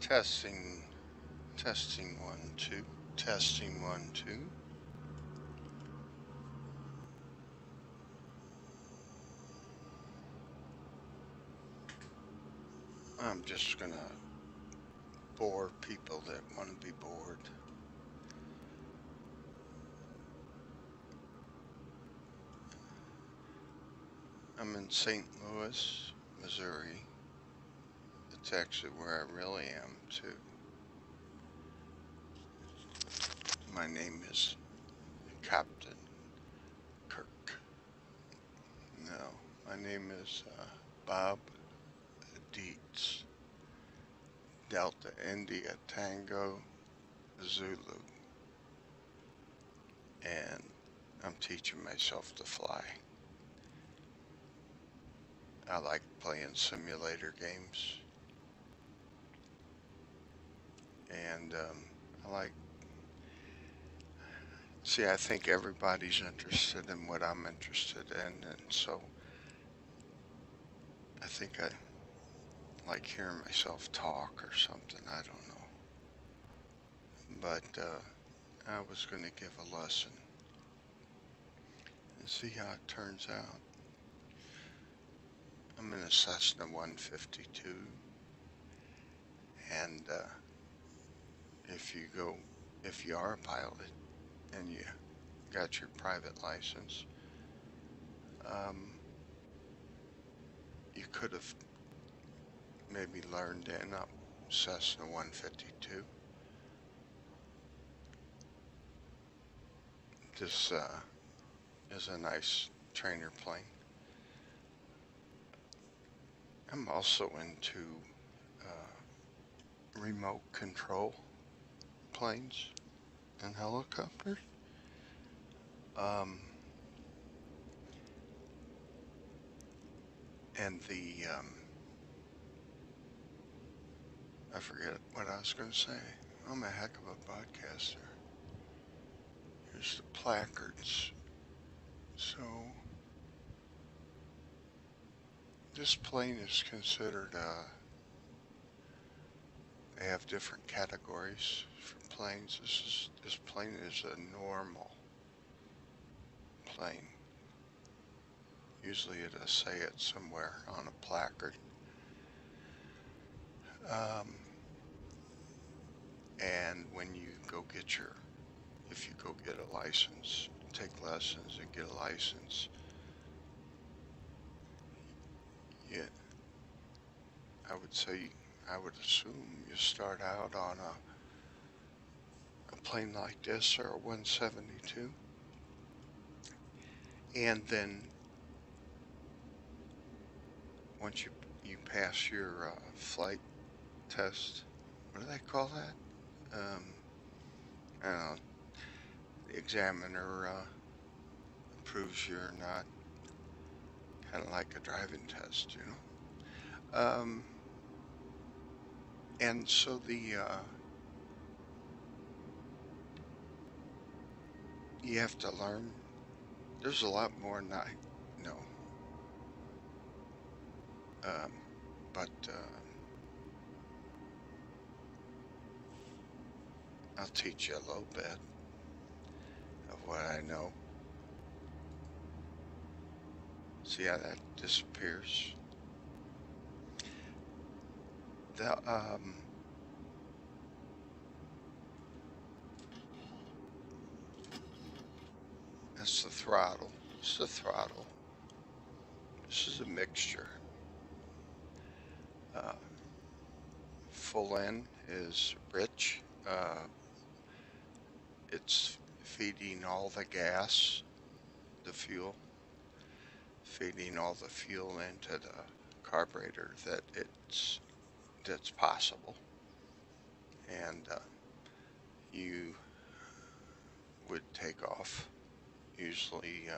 Testing, testing 1, 2, testing 1, 2. I'm just gonna bore people that want to be bored. I'm in St. Louis, Missouri. It's actually where I really am too. My name is Captain Kirk. No, my name is Bob Dietz. Delta India Tango Zulu. And I'm teaching myself to fly. I like playing simulator games. And I think everybody's interested in what I'm interested in, and so I think I like hearing myself talk or something, I don't know. But I was going to give a lesson and see how it turns out. I'm in a Cessna 152, and if you are a pilot and you got your private license, you could have maybe learned in a Cessna 152. This is a nice trainer plane. I'm also into remote control planes and helicopters. And I forget what I was going to say. I'm a heck of a podcaster. Here's the placards. So, this plane is considered, they have different categories for planes. This plane is a normal plane. Usually it'll say it somewhere on a placard. And when you go get if you go get a license, take lessons and get a license, I would assume you start out on a plane like this or a 172, and then once you pass your flight test, what do they call that? I don't know. The examiner approves you're not, kind of like a driving test, you know. And so you have to learn. There's a lot more than I know. But I'll teach you a little bit of what I know. See how that disappears? That's the throttle. It's the throttle. This is a mixture. Full in is rich. It's feeding all the gas, the fuel, feeding all the fuel into the carburetor that's possible. And you would take off, usually,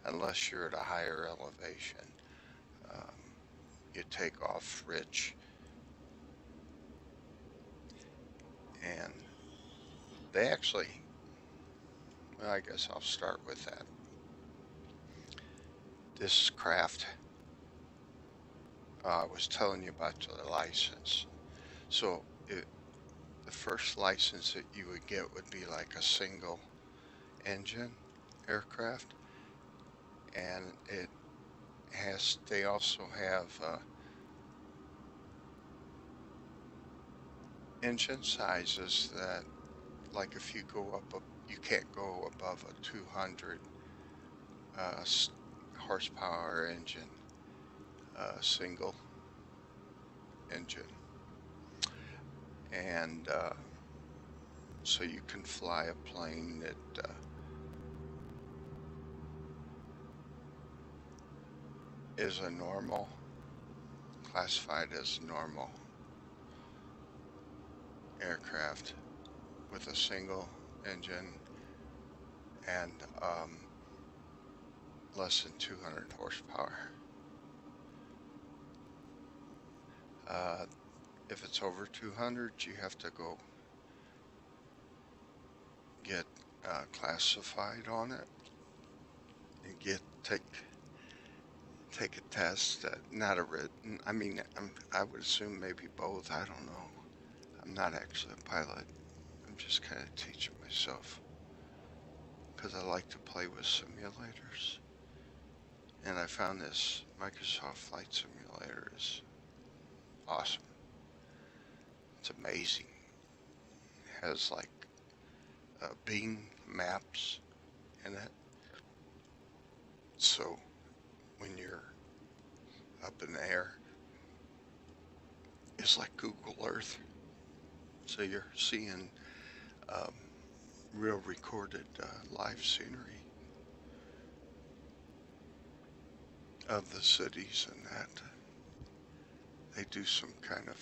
unless you're at a higher elevation, you take off rich. And they actually, well, I guess I'll start with that. This craft, I was telling you about the license. So the first license that you would get would be like a single engine aircraft, and they also have engine sizes that, like, if you go up, you can't go above a 200 horsepower engine, single engine, and so you can fly a plane that is a normal, classified as normal aircraft with a single engine and less than 200 horsepower. If it's over 200, you have to go get classified on it and take a test. Not a written. I mean, I would assume maybe both. I don't know. I'm not actually a pilot. I'm just kind of teaching myself because I like to play with simulators. And I found this Microsoft Flight Simulator is awesome. It's amazing. It has like Bing maps in it. So when you're up in the air, it's like Google Earth. So you're seeing real recorded live scenery of the cities and that. They do some kind of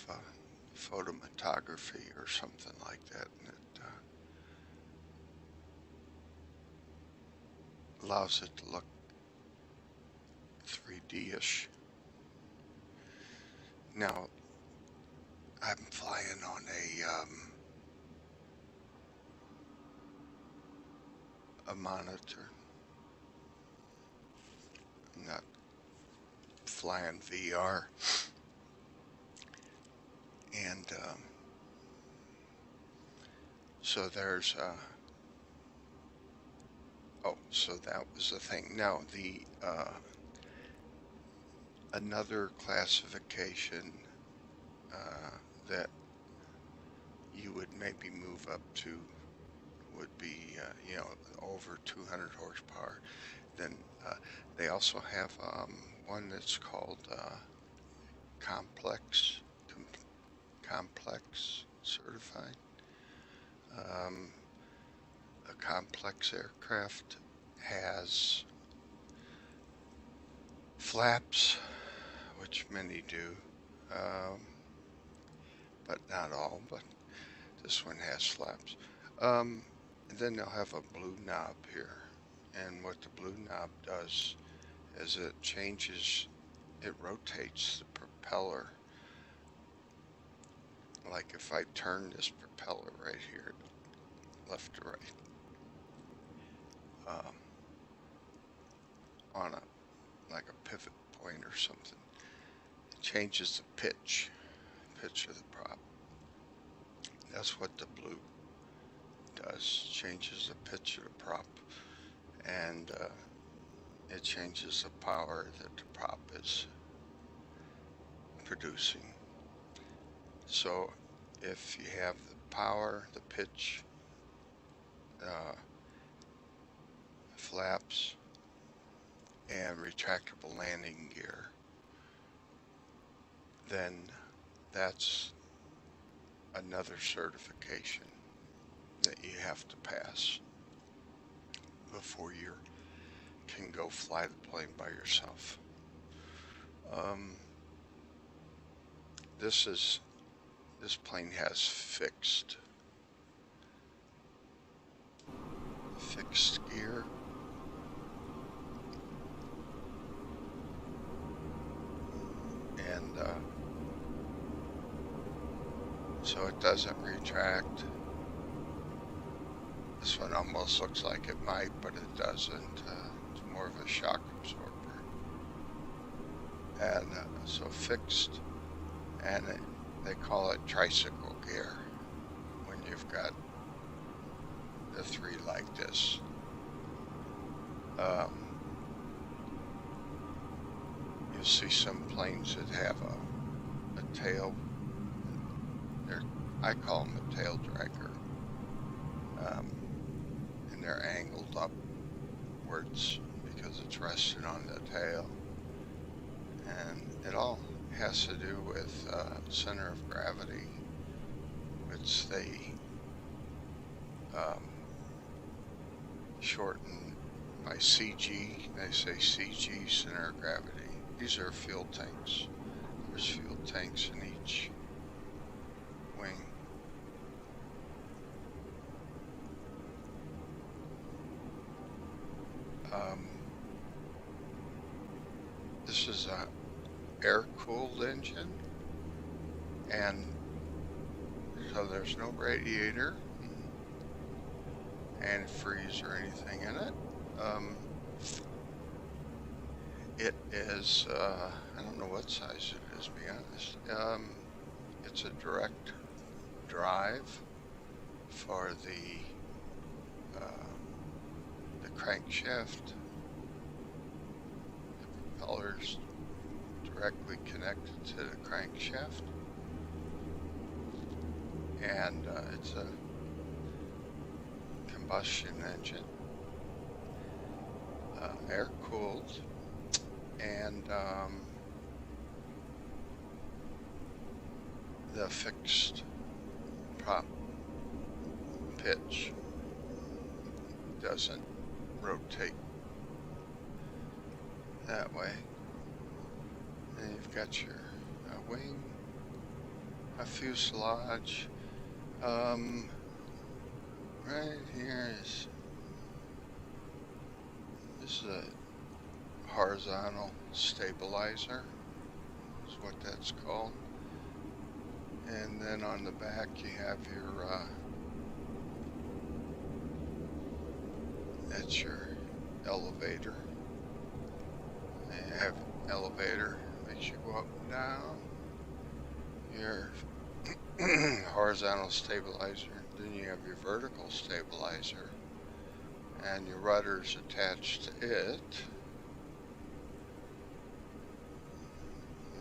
photometography or something like that, and it allows it to look 3D-ish. Now, I'm flying on a monitor. I'm not flying VR. And so there's so that was the thing. Now the another classification that you would maybe move up to would be over 200 horsepower. Then they also have one that's called complex certified. A complex aircraft has flaps, which many do, but not all, but this one has flaps. And then they'll have a blue knob here, and what the blue knob does is it rotates the propeller. Like if I turn this propeller right here, left to right, on like a pivot point or something, it changes the pitch of the prop. That's what the blue does, changes the pitch of the prop, and it changes the power that the prop is producing. So if you have the power, the pitch, flaps, and retractable landing gear, then that's another certification that you have to pass before you can go fly the plane by yourself. This plane has fixed gear. And so it doesn't retract. This one almost looks like it might, but it doesn't. It's more of a shock absorber. And so fixed, and they call it tricycle gear when you've got the three like this. You'll see some planes that have a tail. I call them a tail dragger, and they're angled upwards because it's resting on the tail, and it all has to do with center of gravity, which they shorten by CG. They say CG, center of gravity. These are fuel tanks. There's fuel tanks in each wing. This is a air-cooled engine, and so there's no radiator, antifreeze or anything in it. It is, I don't know what size it is, to be honest. It's a direct drive for the crankshaft. The propeller's directly connected to the crankshaft, and it's a combustion engine, air-cooled, and the fixed prop pitch doesn't rotate that way. And you've got your wing, a fuselage. Right here is, this is a horizontal stabilizer, is what that's called. And then on the back you have your, that's your elevator. You have elevator, makes you go up and down. Your horizontal stabilizer. Then you have your vertical stabilizer, and your rudder's attached to it.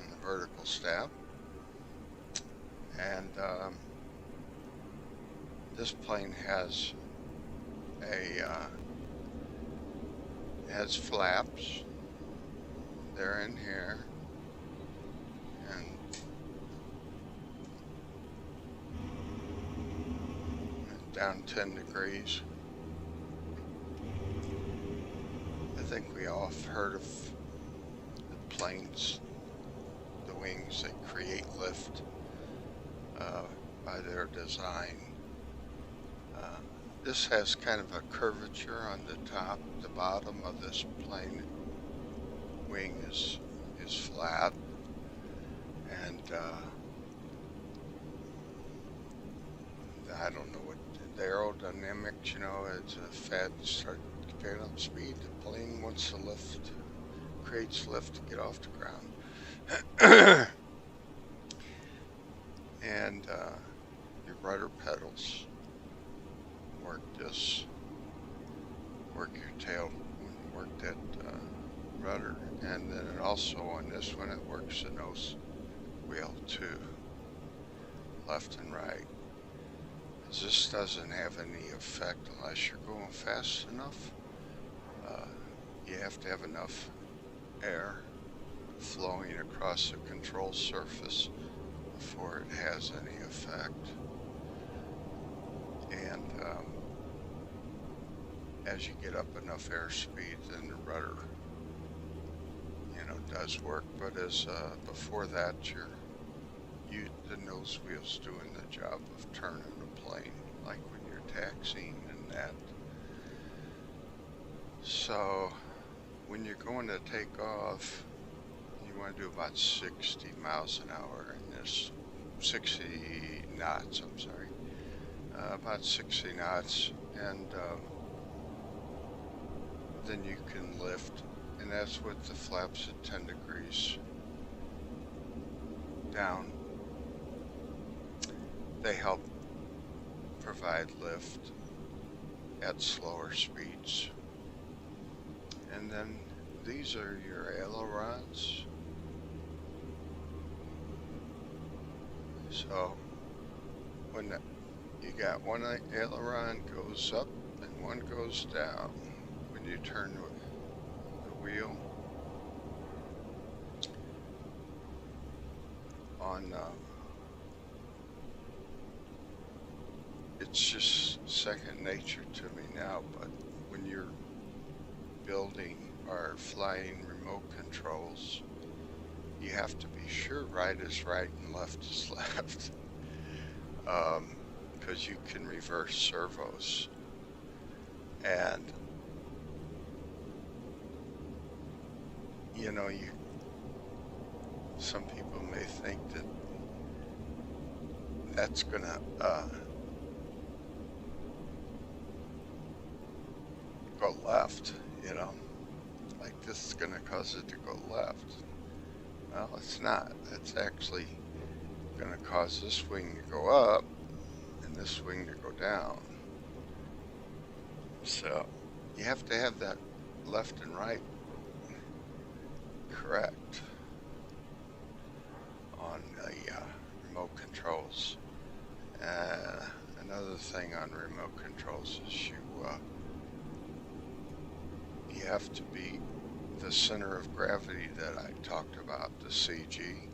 And the vertical stab. And this plane has has flaps. They're in here, and down 10 degrees. I think we all have heard of the planes, the wings that create lift by their design. This has kind of a curvature on the top. The bottom of this plane wing is flat, and I don't know what the aerodynamics, you know, it's a fad to start getting up speed. The plane wants to lift, creates lift to get off the ground. And your rudder pedals work your tail, work that rudder, and then it also on this one it works the nose wheel too, left and right. This doesn't have any effect unless you're going fast enough. You have to have enough air flowing across the control surface before it has any effect. And as you get up enough airspeed, then the rudder, you know, does work. But as before that, the nose wheel's doing the job of turning the plane, like when you're taxiing and that. So when you're going to take off, you want to do about 60 miles an hour in this, 60 knots, I'm sorry. About 60 knots, and then you can lift, and that's with the flaps at 10 degrees down. they help provide lift at slower speeds. And then these are your ailerons. So when you got one aileron goes up and one goes down when you turn the wheel on. It's just second nature to me now, but when you're building or flying remote controls, you have to be sure right is right and left is left, because you can reverse servos. And you know, some people may think that that's gonna go left, you know, like this is gonna cause it to go left. Well, it's not. It's actually gonna cause this wing to go up and this wing to go down. So you have to have that left and right correct on the remote controls. Another thing on remote controls is you have to be the center of gravity that I talked about, the CG.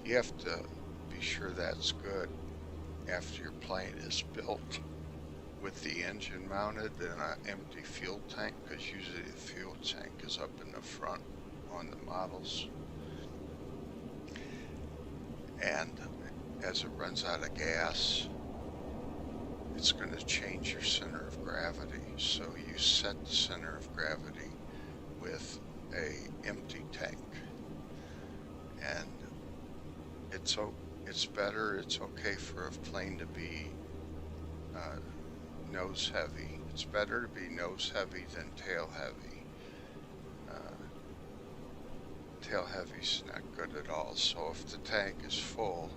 You have to be sure that's good after your plane is built with the engine mounted in an empty fuel tank, because usually the fuel tank is up in the front on the models. And as it runs out of gas, it's going to change your center of gravity. So you set the center of gravity with a empty tank. And it's better, it's okay for a plane to be nose heavy. It's better to be nose heavy than tail heavy. Tail heavy's not good at all. So if the tank is full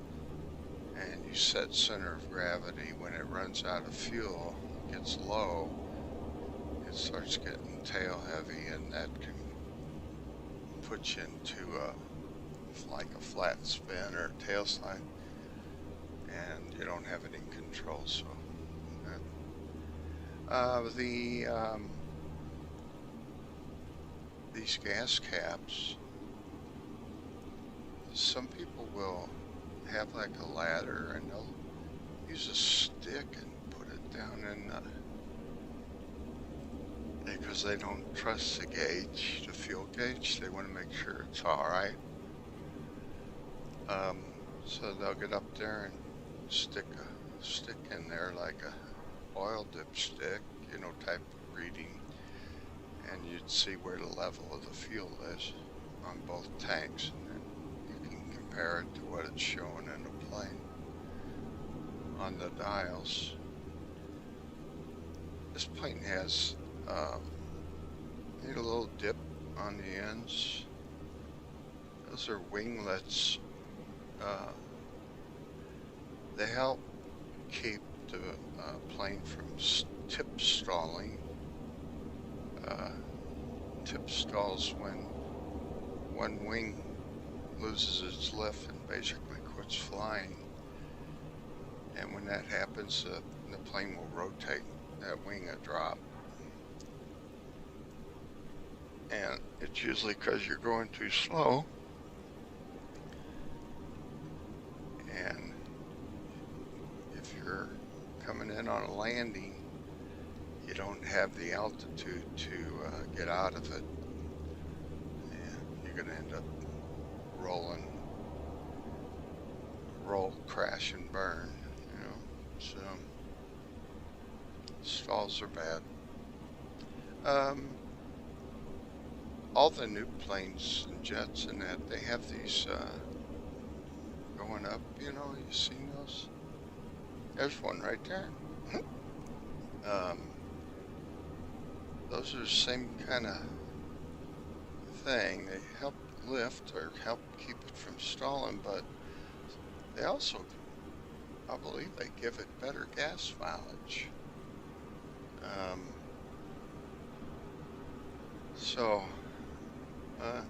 and you set center of gravity, when it runs out of fuel, gets low, it starts getting tail heavy, and that can put you into like a flat spin or tail slide, and you don't have any control. So these gas caps, some people will have like a ladder and they'll use a stick and put it down in because they don't trust the gauge, the fuel gauge. They want to make sure it's all right. So they'll get up there and stick a stick in there like a oil dipstick, you know, type of reading, and you'd see where the level of the fuel is on both tanks, and then you can compare it to what it's showing in the plane on the dials. This plane has need a little dip on the ends. Those are winglets. They help keep the plane from tip stalling. Tip stalls when one wing loses its lift and basically quits flying. And when that happens, the plane will rotate that wing a drop. And it's usually because you're going too slow. And if you're coming in on a landing, you don't have the altitude to get out of it, and you're going to end up roll, crash, and burn, you know. So stalls are bad. All the new planes and jets and that, they have these going up, you know. You seen those? There's one right there. Those are the same kind of thing. They help lift or help keep it from stalling, but they also I believe they give it better gas mileage. So, I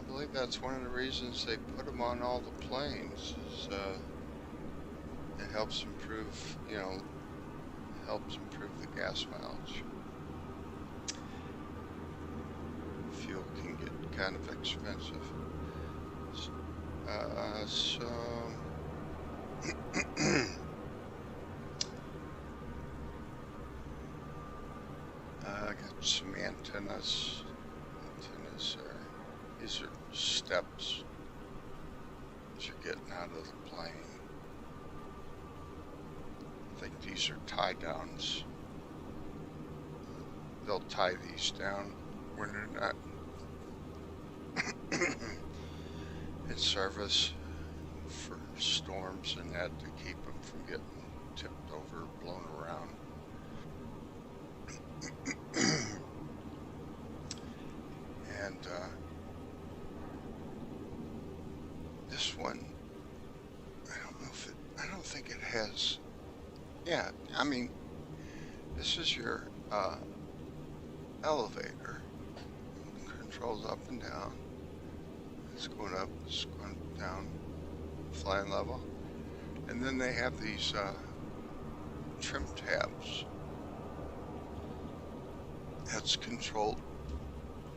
believe that's one of the reasons they put them on all the planes, is it helps improve, helps improve the gas mileage. Fuel can get kind of expensive. So I got some antennas. These are steps that you're getting out of the plane. I think these are tie downs. They'll tie these down when they're not in service for storms and that, to keep them from getting tipped over, blown around. And this one, I don't think it has. Yeah, I mean, this is your elevator, controls up and down. It's going up, it's going down, flying level. And then they have these trim tabs. That's controlled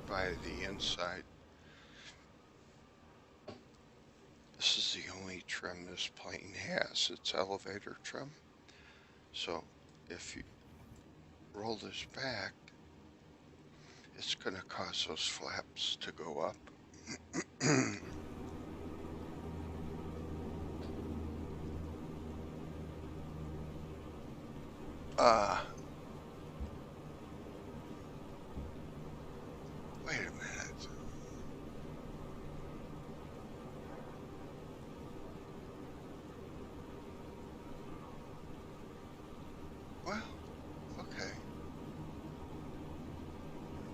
by the inside. This is the only trim this plane has. It's elevator trim. So if you roll this back, it's going to cause those flaps to go up. Wait a minute. Well, okay.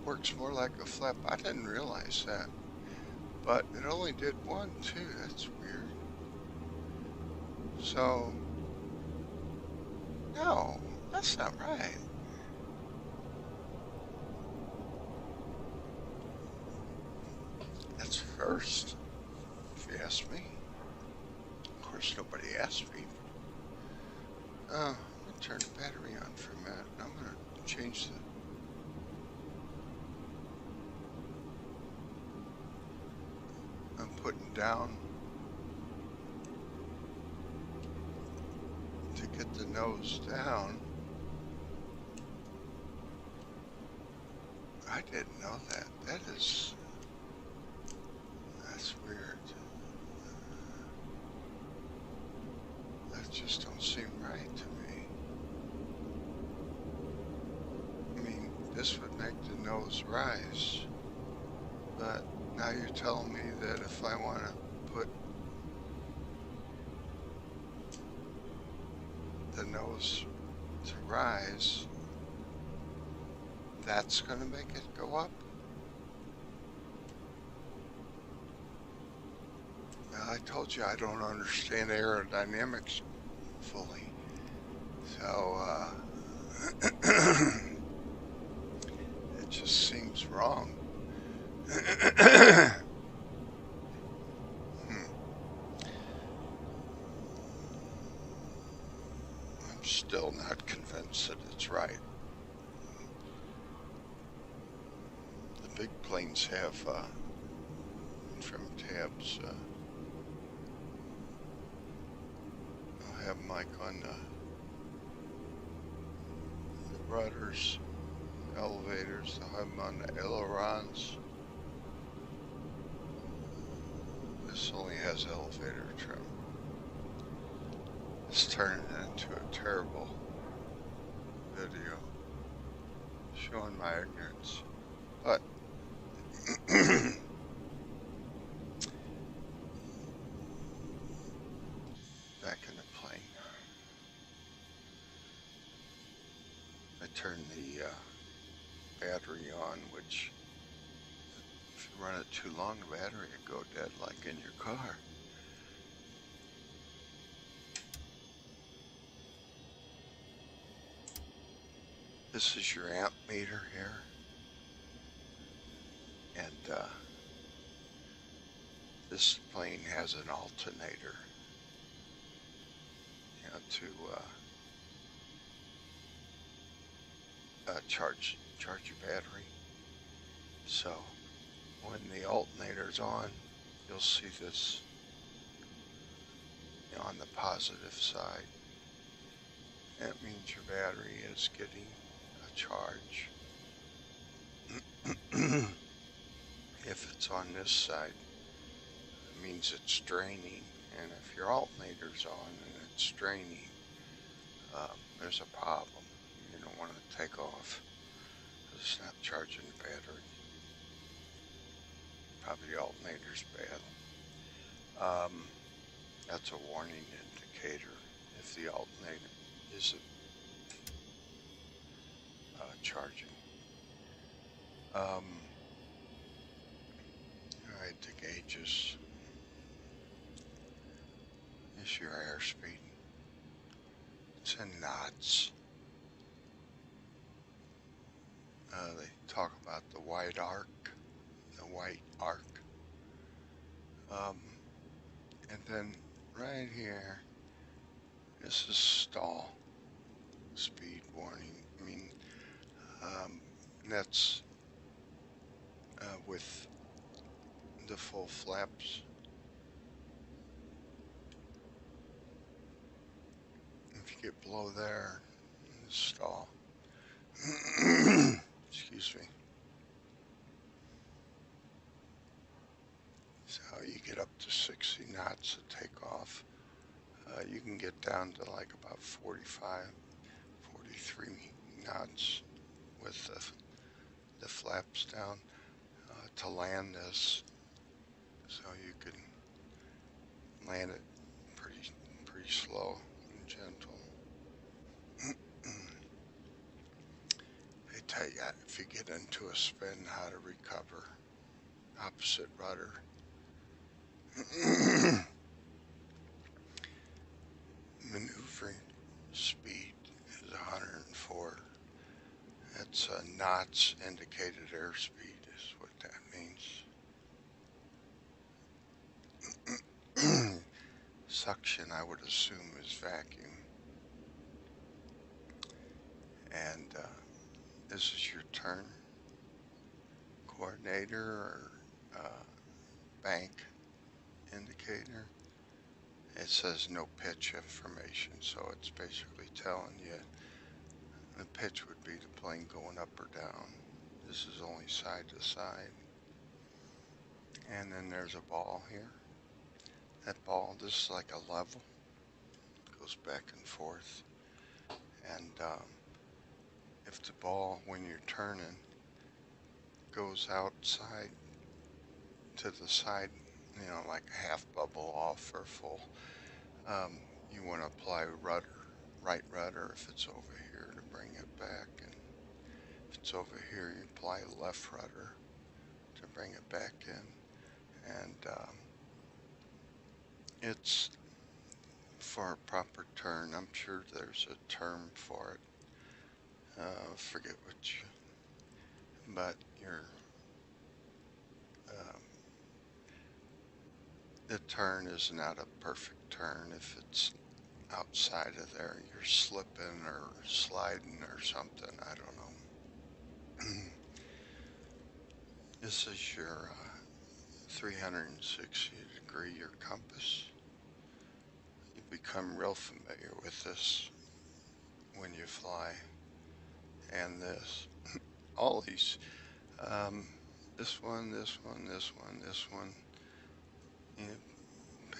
Works more like a flap. I didn't realize that. But it only did one, too. That's weird. So, no, that's not right. That's first, if you ask me. Of course, nobody asked me. I'm going to turn the battery on for a minute. I'm going to change the... I'm putting down to get the nose down. I didn't know that. That's weird. That just don't seem right to me. I mean, this would make the nose rise, but now you're telling me that if I want to put the nose to rise, that's going to make it go up? Well, I told you I don't understand aerodynamics fully, so it just seems wrong. I'm still not convinced that it's right. The big planes have trim tabs. I'll have Mike on the rudders, elevators. I'll have them on the ailerons. This only has elevator trim. It's turning into a terrible video showing my ignorance. But back in the plane, I turned the battery on, which if you run it too long, the battery would go dead like in your car. This is your amp meter here, and this plane has an alternator, to charge your battery. So when the alternator's on, you'll see this on the positive side. That means your battery is getting a charge. If it's on this side, it means it's draining. And if your alternator's on and it's draining, there's a problem. You don't want to take off because it's not charging the battery. Probably the alternator's bad. That's a warning indicator if the alternator isn't charging. Alright, the gauges. Is your airspeed. It's in knots. They talk about the white arc. And then right here, this is stall speed warning. I mean, that's with the full flaps. If you get below there, stall. Excuse me. So you get up to 60 knots to take off. You can get down to like about 45, 43 knots with the flaps down to land this. So you can land it pretty slow and gentle. They tell you if you get into a spin how to recover. Opposite rudder. Maneuvering speed is 104. That's knots indicated airspeed is what that means. Suction, I would assume, is vacuum. And this is your turn coordinator or bank indicator. It says no pitch information, so it's basically telling you the pitch would be the plane going up or down. This is only side to side. And then there's a ball here. That ball, this is like a level. It goes back and forth. And if the ball, when you're turning, goes outside to the side, like a half bubble off or full, you want to apply right rudder if it's over here to bring it back, and if it's over here you apply left rudder to bring it back in. And it's for a proper turn. I'm sure there's a term for it. Forget but the turn is not a perfect turn if it's outside of there. You're slipping or sliding or something. I don't know. This is your 360-degree your compass. You become real familiar with this when you fly. And this, all these, this one, you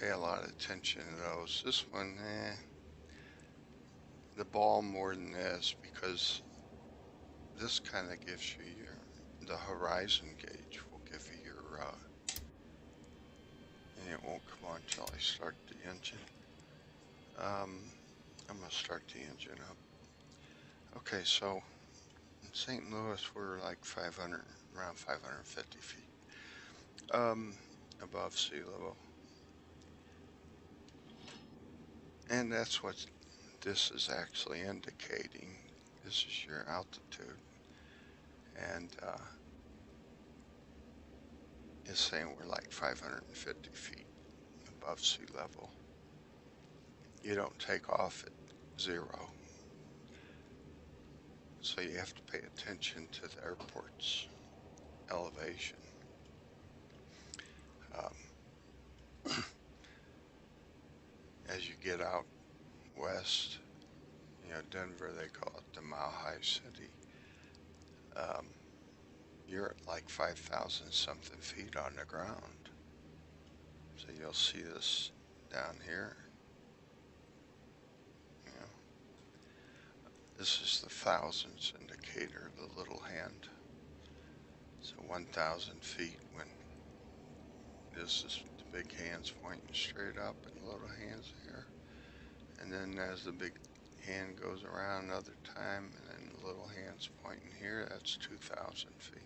pay a lot of attention to those. This one, the ball more than this, because this kind of gives you the horizon gauge will give you your, and it won't come on until I start the engine. I'm going to start the engine up. Okay, so in St. Louis, we're like around 550 feet above sea level. And that's what this is actually indicating. This is your altitude, and it's saying we're like 550 feet above sea level. You don't take off at 0, so you have to pay attention to the airport's elevation. As you get out west, Denver, they call it the Mile High City. You're at like 5,000 something feet on the ground. So you'll see this down here. This is the thousands indicator, the little hand. So 1,000 feet when this is the big hands pointing straight up and little hands here. And then as the big hand goes around another time and then the little hands pointing here, that's 2,000 feet.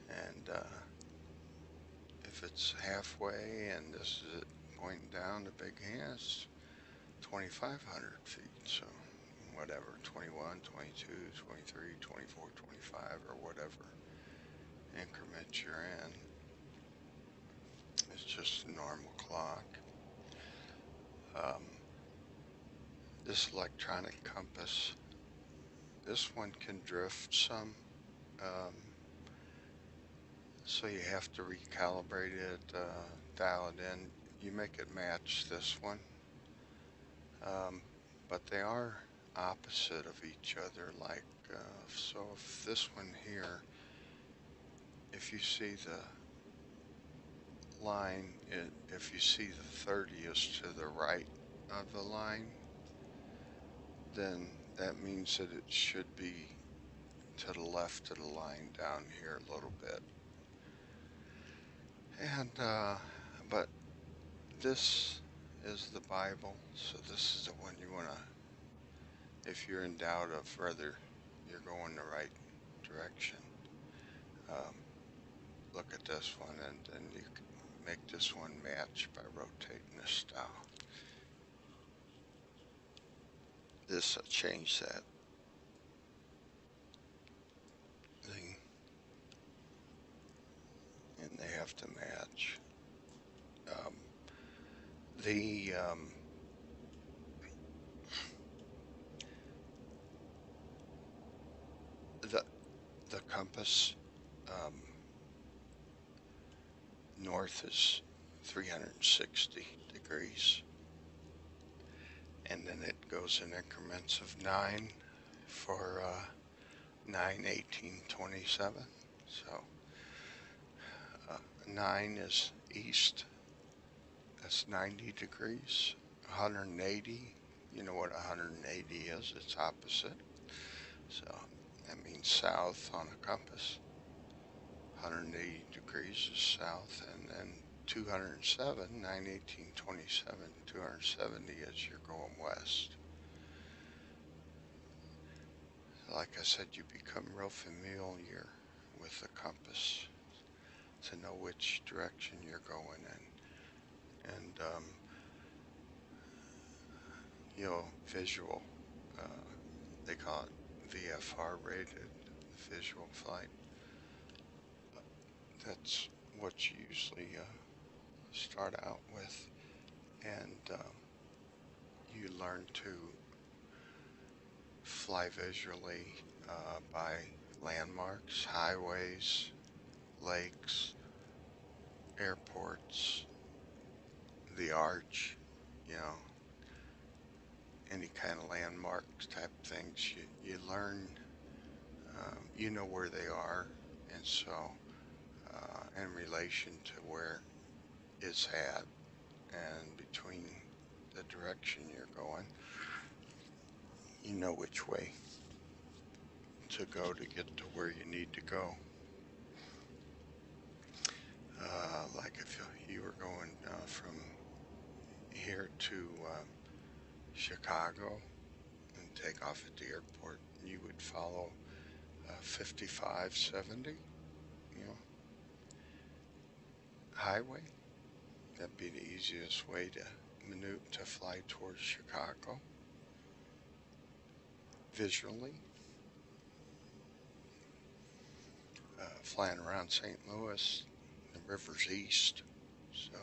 And if it's halfway and this is it pointing down, the big hands, 2,500 feet. So whatever, 21, 22, 23, 24, 25, or whatever increment you're in. It's just a normal clock. This electronic compass, this one can drift some, so you have to recalibrate it, dial it in. You make it match this one, but they are opposite of each other. Like, so if this one here, if you see the line, if you see the 30 is to the right of the line, then that means that it should be to the left of the line down here a little bit. And but this is the Bible, so this is the one you want to, if you're in doubt of whether you're going the right direction, look at this one, and then you can make this one match by rotating this dial. This will change that thing, and they have to match. The compass, north is 360 degrees, and then it goes in increments of 9 for 9, 18, 27. So 9 is east, that's 90 degrees. 180, you know what 180 is, it's opposite. So that means south on a compass. 180 degrees is south, and then 207, 9, 18, 27, 270 is you're going west. Like I said, you become real familiar with the compass to know which direction you're going in. And, visual, they call it VFR rated, visual flight. That's what you usually start out with, and you learn to fly visually by landmarks, highways, lakes, airports, the arch, any kind of landmark type things. You learn, you know where they are, and so in relation to where it's at and between the direction you're going, you know which way to go to get to where you need to go. Like if you were going from here to Chicago and take off at the airport, you would follow 5570, highway. That'd be the easiest way to maneuver to fly towards Chicago. visually. Flying around St. Louis, the river's east, so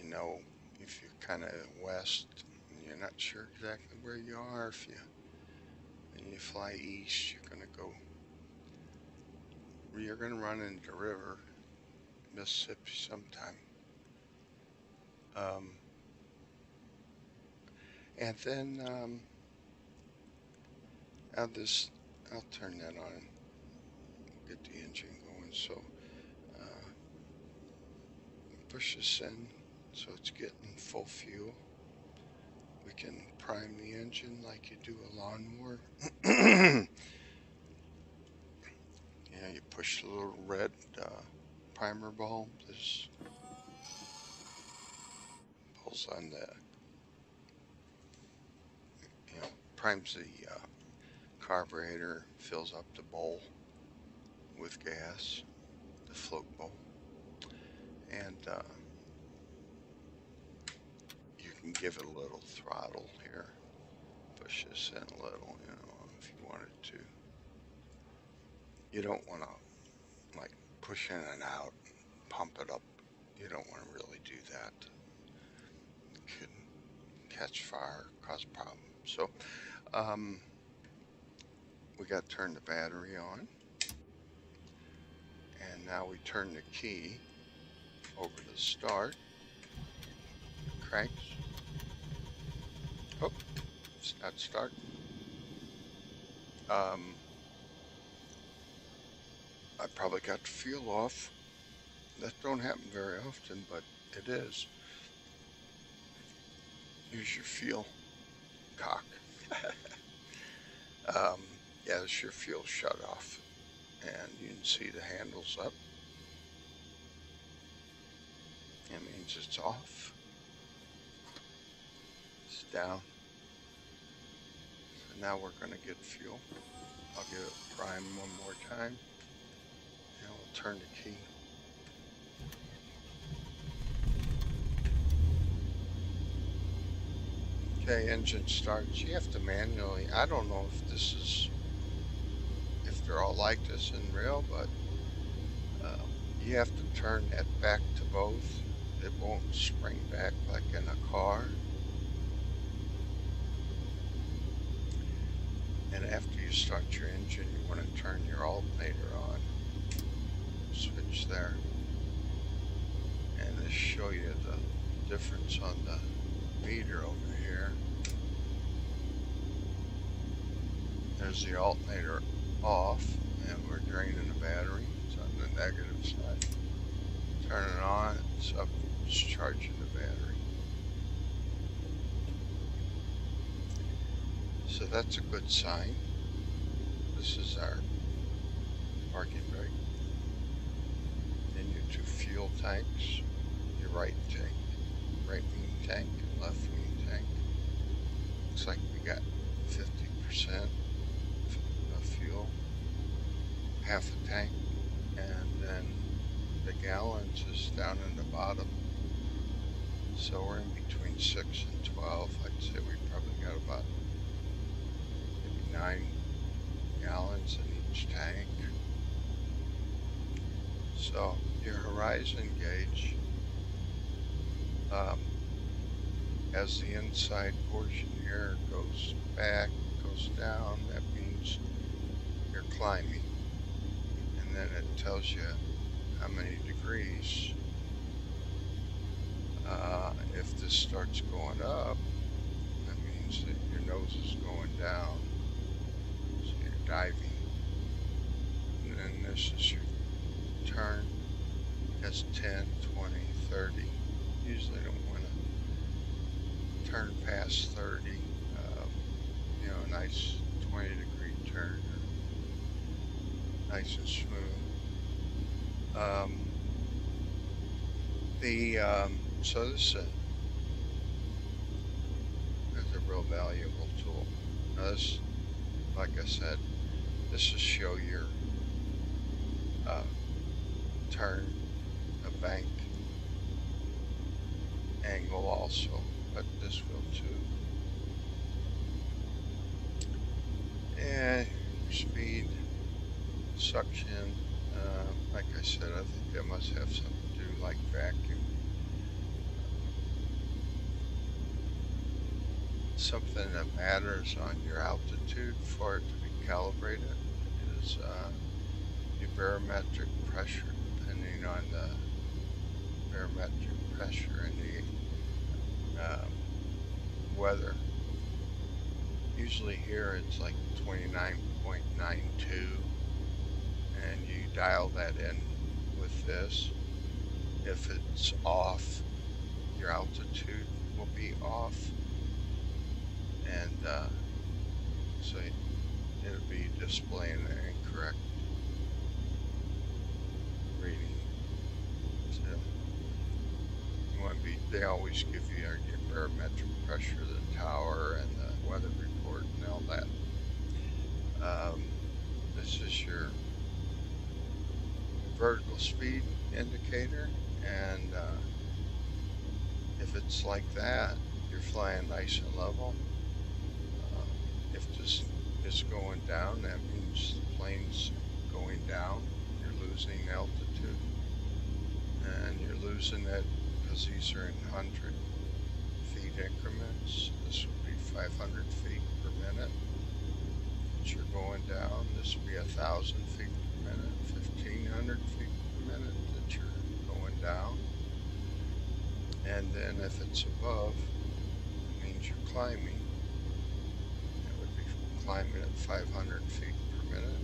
you know, if you're kind of west and you're not sure exactly where you are, if you fly east, you're gonna run into the river, Mississippi sometime. And then I'll turn that on, get the engine going. So push this in so it's getting full fuel. We can prime the engine like you do a lawnmower. Yeah, you push the little red primer bulb. This pulls on the, primes the carburetor, fills up the bowl with gas, the float bowl, and you can give it a little throttle here. Push this in a little, if you wanted to. You don't want to like push in and out, pump it up. You don't want to really do that. It could catch fire, cause problems. So we got to turn the battery on, and now we turn the key over to start. Cranks. Oh, it's not starting. I probably got the fuel off. That don't happen very often, but it is. Here's your fuel cock. Yeah, this is your fuel shut off, and you can see the handles up. That means it's off. It's down. So now we're going to get fuel. I'll give it prime one more time. And we'll turn the key. Okay, engine starts. You have to manually, I don't know if they're all like this in real, but you have to turn that back to both. It won't spring back like in a car. And after you start your engine, you want to turn your alternator on. Switch there. And this show you the difference on the meter over here. There's the alternator off, and we're draining the battery. It's on the negative side. Turn it on, it's up, it's charging the battery. So that's a good sign. This is our parking brake. Then your two fuel tanks, your right wing tank and left wing tank. Looks like we got 50% of fuel, half a tank, and then the gallons is down in the bottom. So we're in between 6 and 12. I'd say we probably got about maybe 9 gallons in each tank. So your horizon gauge, as the inside portion here goes back, goes down, that means you're climbing. And then it tells you how many degrees. If this starts going up, that means that your nose is going down, so you're diving. And then this is your turn. That's 10, 20, 30. Usually don't want to turn past 30. A nice 20-degree turn, nice and smooth. So this is a real valuable tool. Now this, like I said, this will show your turn, a bank angle also, but this will too. suction. Like I said, I think that must have something to do like vacuum. Something that matters on your altitude for it to be calibrated is your barometric pressure, depending on the barometric pressure and the weather. Usually here it's like 29.92, and you dial that in with this. If it's off, your altitude will be off, and so it'll be displaying an incorrect reading. So you want to be, they always give you your barometric pressure, the tower, and the weather report and all that. This is your vertical speed indicator, and if it's like that, you're flying nice and level. If this is going down, that means the plane's going down. You're losing altitude, and you're losing it because these are in 100 feet increments. This would be 500 feet per minute that you're going down. This would be 1,000 feet per minute, 1,500 feet per minute that you're going down. And then if it's above, it means you're climbing. It would be climbing at 500 feet per minute,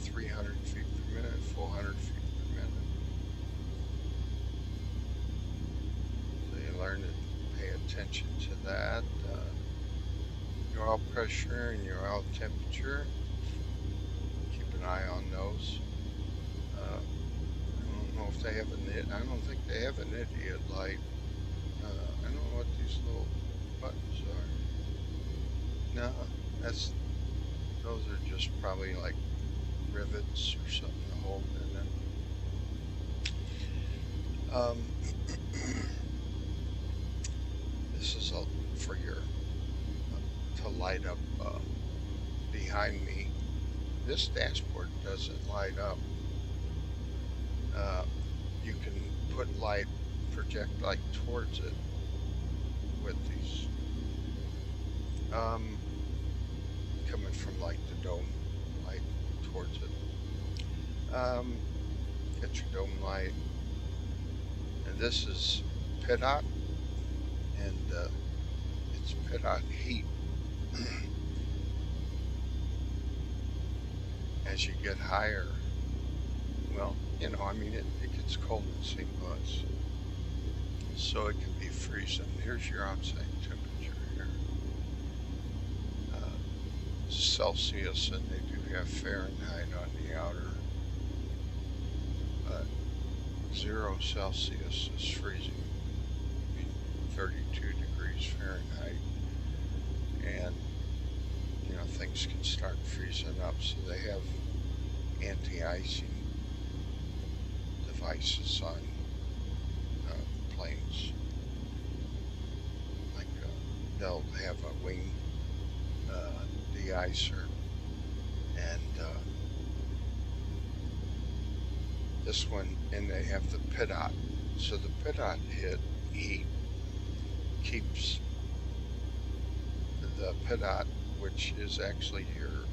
300 feet per minute, 400 feet per minute. So you learn to pay attention to that. Your oil pressure and your oil temperature, keep an eye on those. I don't know if they have I don't think they have an idiot light. I don't know what these little buttons are. No, those are just probably like rivets or something to hold in it. This is for your to light up behind me. This dashboard doesn't light up. You can put project light towards it with these coming from like the dome light towards it. Get your dome light, and this is pitot, and it's pitot heat. As you get higher, well, you know, I mean, it gets cold in St. Louis, so it can be freezing. Here's your outside temperature here. Celsius, and they do have Fahrenheit on the outer. 0 Celsius is freezing, I mean 32 degrees Fahrenheit, and you know, things can start freezing up, so they have anti-icing devices on planes. Like they'll have a wing de-icer, and this one, and they have the pitot. So the pitot heat keeps the pitot, which is actually your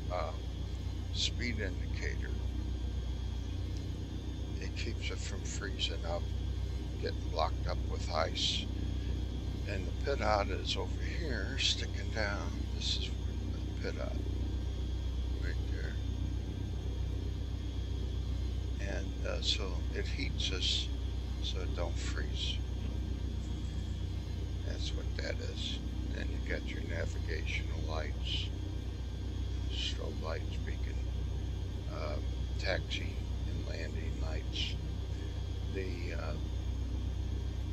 speed indicator. It keeps it from freezing up, getting blocked up with ice. And the pitot is over here, sticking down. This is the pitot, right there. And so it heats us so it don't freeze. That's what that is. And you got your navigational lights, strobe lights, beacon, taxi and landing lights. The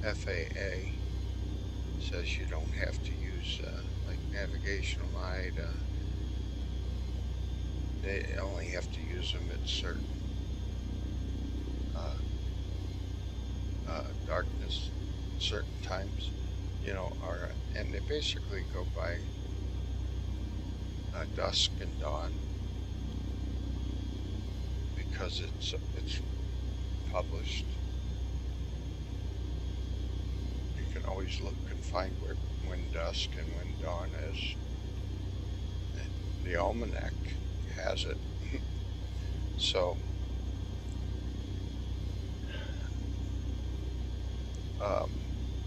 FAA says you don't have to use like navigational light. They only have to use them at certain darkness, certain times, you know, and they basically go by dusk and dawn, because it's published. You can always look and find when dusk and when dawn is. The almanac has it. So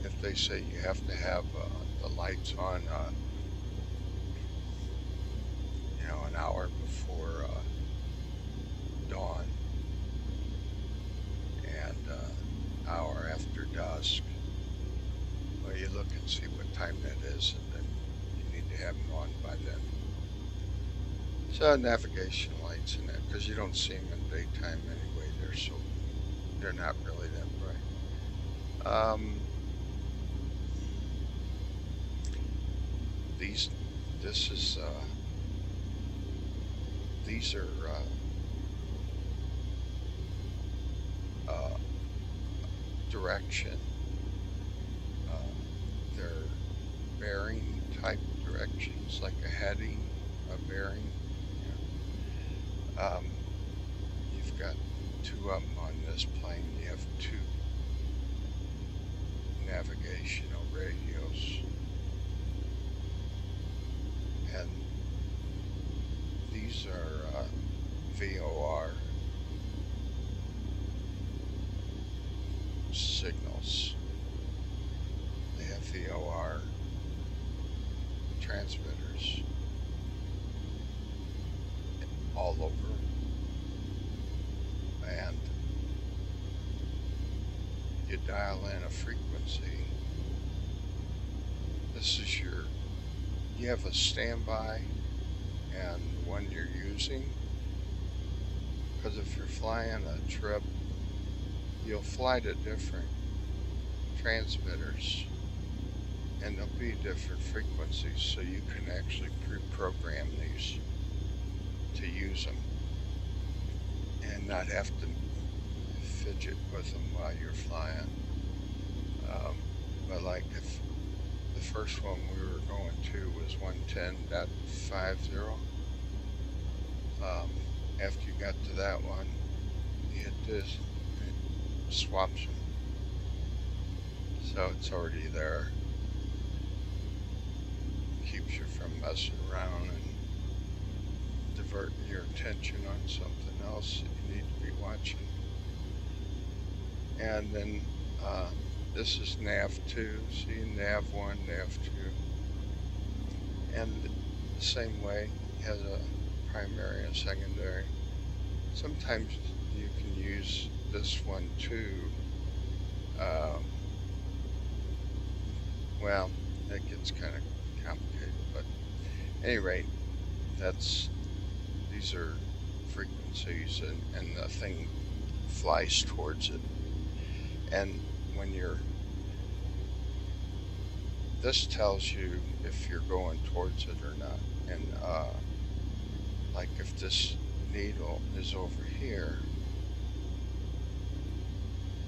if they say you have to have the lights on, an hour before dawn and hour after dusk, well, you look and see what time that is, and then you need to have them on by then. So navigation lights and that, because you don't see them in daytime anyway. They're not really that bright. These are direction. They're bearing type directions, like a heading, a bearing. You've got two of them on this plane. You have two navigational radios, and these are VOR signals. They have VOR transmitters all over, and you dial in a frequency. This is you have a standby and one you're using, because if you're flying a trip, you'll fly to different transmitters and there'll be different frequencies, so you can actually pre-program these to use them and not have to fidget with them while you're flying. But like if the first one we were going to was 110.50, after you got to that one, you hit this, it swaps them, so it's already there. Keeps you from messing around and diverting your attention on something else that you need to be watching. And then this is nav2, see, nav1, nav2. And the same way, it has a primary and secondary. Sometimes you can use this one too. Well, that gets kind of complicated, but at any rate, these are frequencies, and the thing flies towards it. And when this tells you if you're going towards it or not. And like if this needle is over here,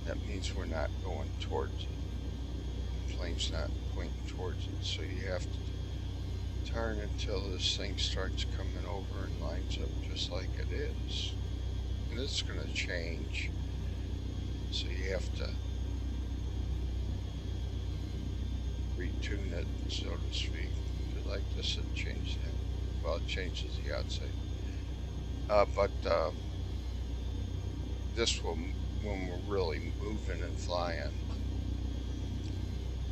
that means we're not going towards it. The plane's not pointing towards it, so you have to turn until this thing starts coming over and lines up just like it is. And it's going to change, so you have to retune it, so to speak. Like this, it changed it. Well, it changes the outside. But this will, when we're really moving and flying,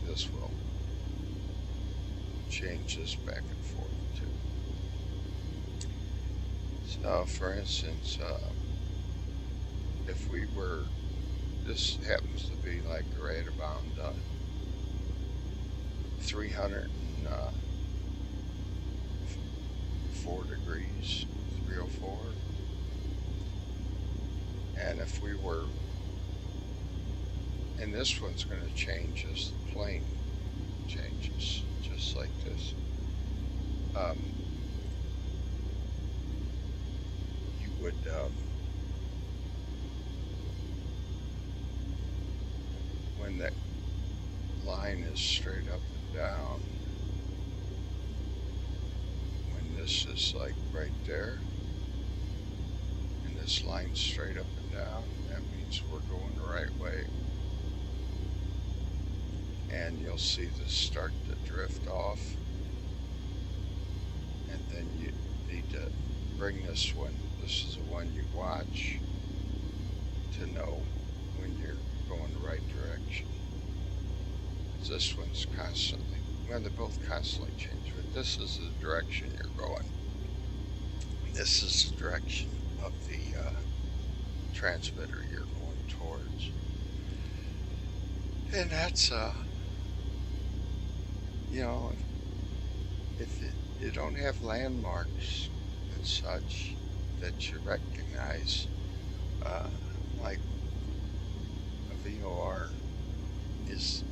this will change this back and forth too. So, for instance, if we were, this happens to be like right about 304 degrees, 304. And if we were, and this one's going to change as the plane changes, just like this. You would when that line is straight up and down, when this is like right there, and this line straight up and down, that means we're going the right way. And you'll see this start to drift off, and then you need to bring this one. This is the one you watch to know when you're going the right direction. This one's constantly, well, they both constantly change, but this is the direction you're going. This is the direction of the transmitter you're going towards. And that's, you know, if you don't have landmarks and such that you recognize, like a VOR is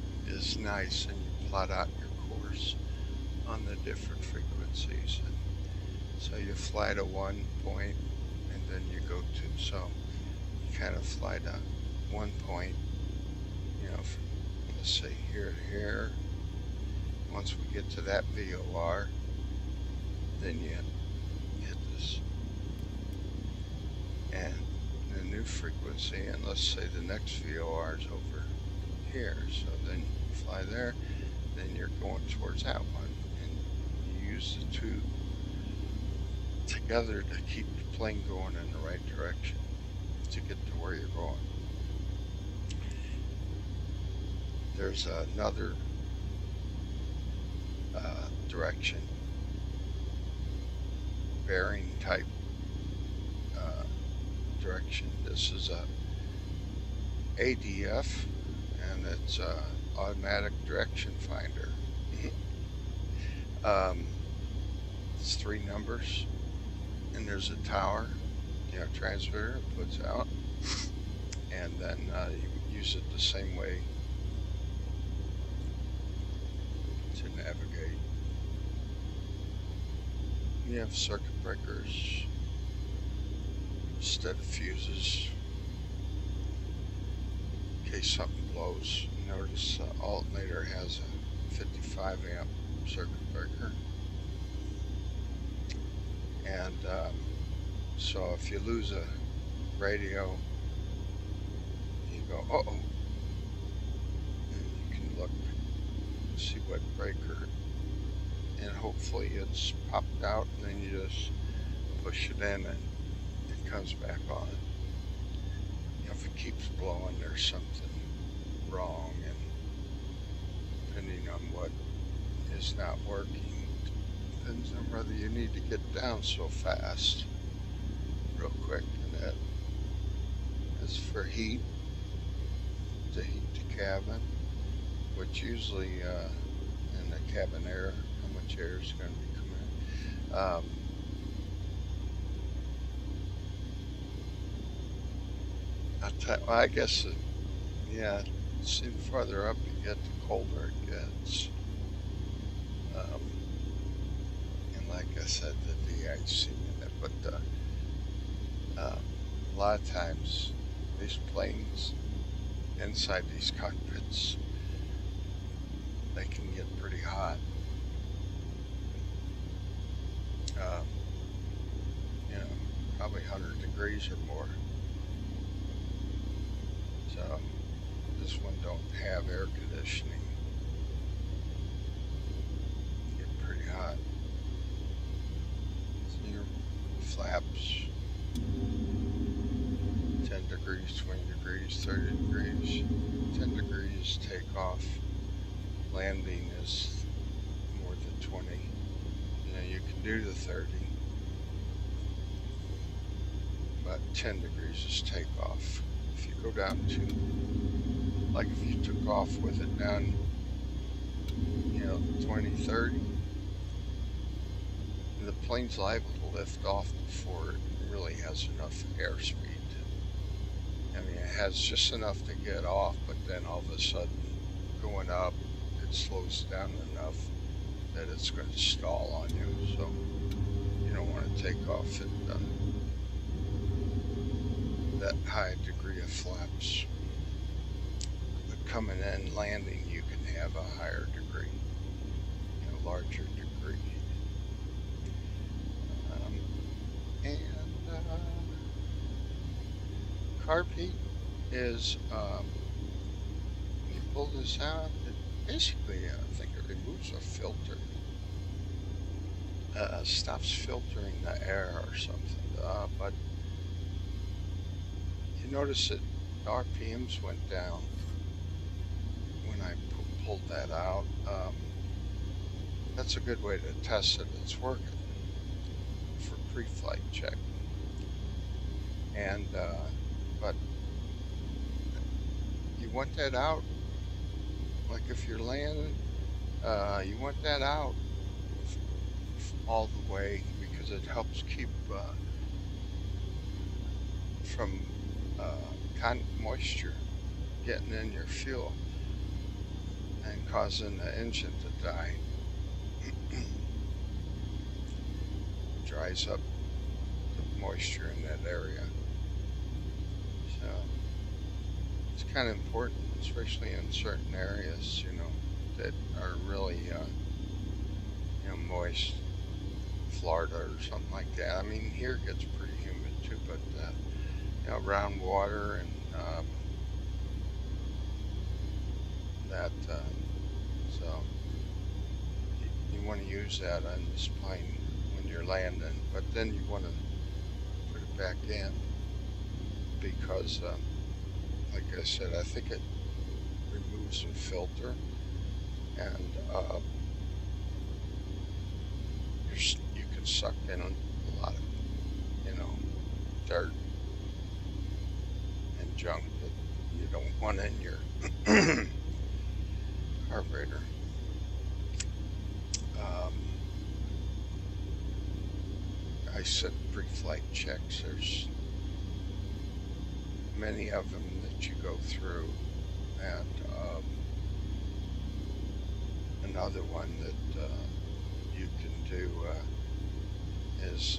nice, and you plot out your course on the different frequencies, and so you fly to one point and then you go to, so you kind of fly to one point, you know, from, let's say, here to here. Once we get to that VOR, then you hit this and the new frequency, and let's say the next VOR is over here, so then you fly there, then you're going towards that one, and you use the two together to keep the plane going in the right direction to get to where you're going. There's another direction, bearing type direction. This is a ADF, and it's a automatic direction finder. It's 3 numbers, and there's a tower, you know, transmitter it puts out, and then you use it the same way to navigate. You have circuit breakers instead of fuses in case something blows. Notice the alternator has a 55 amp circuit breaker, and so if you lose a radio, you go, uh-oh, and you can look, see what breaker, and hopefully it's popped out, and then you just push it in and it comes back on. If it keeps blowing, there's something wrong, and depending on what is not working, depends on whether you need to get down so fast real quick. And that is for heat, to heat the cabin, which usually in the cabin air, how much air is going to be coming in. Well, I guess, yeah, see, the farther up you get, the colder it gets. And like I said, the de-icing in it, but a lot of times these planes inside these cockpits, they can get pretty hot. You know, probably 100 degrees or more. So this one don't have air conditioning. Get pretty hot. So your flaps, 10 degrees, 20 degrees, 30 degrees, 10 degrees takeoff. Landing is more than 20. You know, you can do the 30, but 10 degrees is takeoff. If you go down to, like if you took off with it down, you know, 20, 30, the plane's liable to lift off before it really has enough airspeed. I mean, it has just enough to get off, but then all of a sudden, going up, it slows down enough that it's going to stall on you. So you don't want to take off at that high degree of flaps. But coming in, landing, you can have a higher degree, a larger degree. carb heat is, you pull this out, it basically, I think it removes a filter. Stops filtering the air or something. But you notice that the RPMs went down when I pulled that out. That's a good way to test that it's working for pre-flight check. And but you want that out, like if you're landing, you want that out all the way, because it helps keep from moisture getting in your fuel and causing the engine to die. Dries up the moisture in that area. So it's kind of important, especially in certain areas, that are really, moist. Florida or something like that. I mean, here it gets pretty humid too, but around water and that, so you want to use that on this plane when you're landing, but then you want to put it back in, because like I said, I think it removes a filter, and you can suck in a lot of dirt and junk that you don't want in your carburetor. I said pre-flight checks. There's many of them that you go through, and another one that you can do is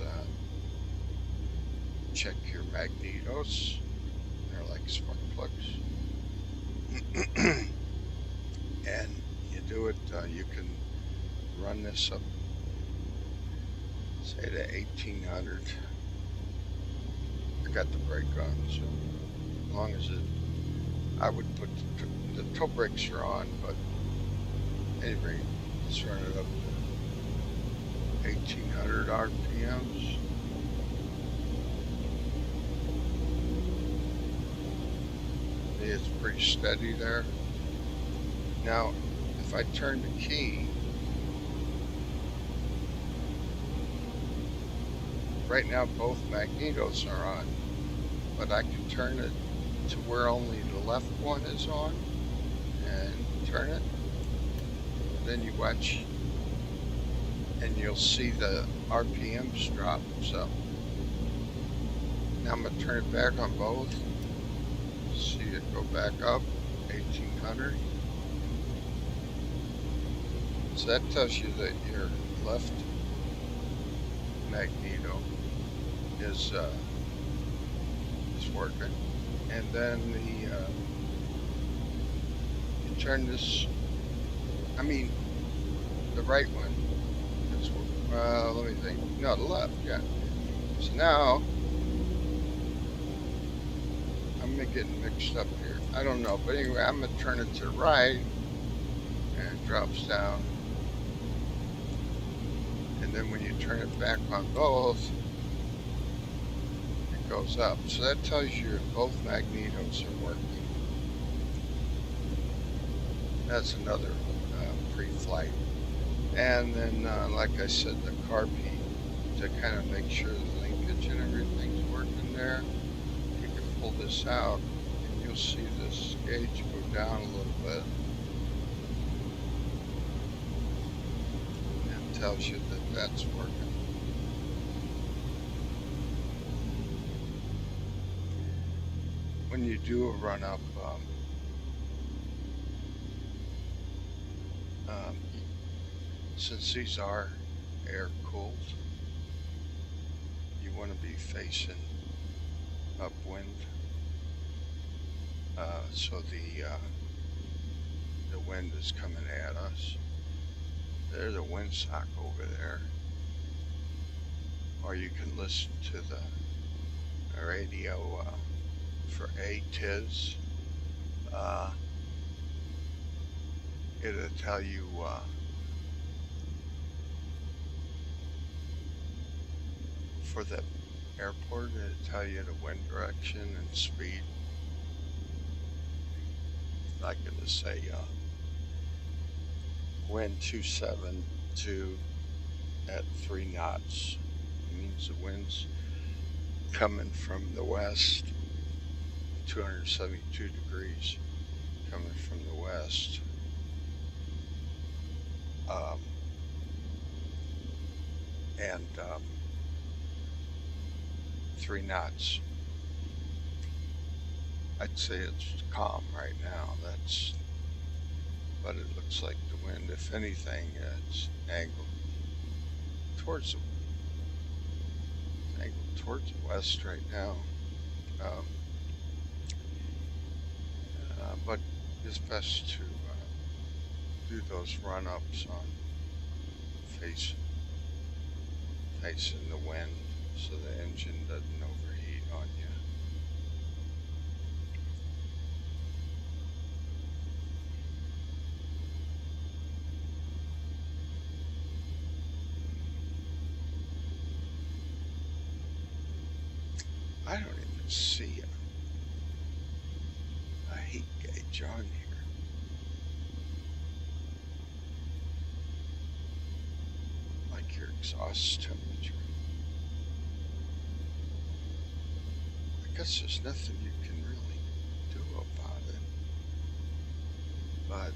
check your magnetos. They're like spark plugs. And you do it, you can run this up, say to 1800. I got the brake on, so as long as I would put the toe brakes are on, but anyway, let's run it up to 1800 RPMs. It's pretty steady there. Now, if I turn the key, right now both magnetos are on, but I can turn it to where only the left one is on, and turn it. Then you watch, and you'll see the RPMs drop. So now I'm going to turn it back on both. See it go back up, 1800. So that tells you that your left magneto is working. And then you turn this, the right one is, let me think, no, the left, yeah. So now, I'm getting mixed up here. I don't know, but anyway, I'm going to turn it to the right, and it drops down. And then when you turn it back on both, it goes up. So that tells you both magnetos are working. That's another pre-flight. And then, like I said, the carb heat, to kind of make sure the linkage and everything's working there. You can pull this out, and you'll see this gauge go down a little bit. And it tells you that that's working. When you do a run up, since these are air cooled, you want to be facing upwind, so the wind is coming at us. There's a windsock over there, or you can listen to the radio for ATIS. It'll tell you for the airport, it'll tell you the wind direction and speed. Like it'll say wind 272 at 3 knots. It means the wind's coming from the west, 272 degrees coming from the west. 3 knots. I'd say it's calm right now. But it looks like the wind, if anything, it's angled towards the west right now. But it's best to do those run-ups on facing the wind, so the engine doesn't overheat on you. I don't even see a heat gauge on here. Like your exhaust temperature. I guess there's nothing you can really do about it. But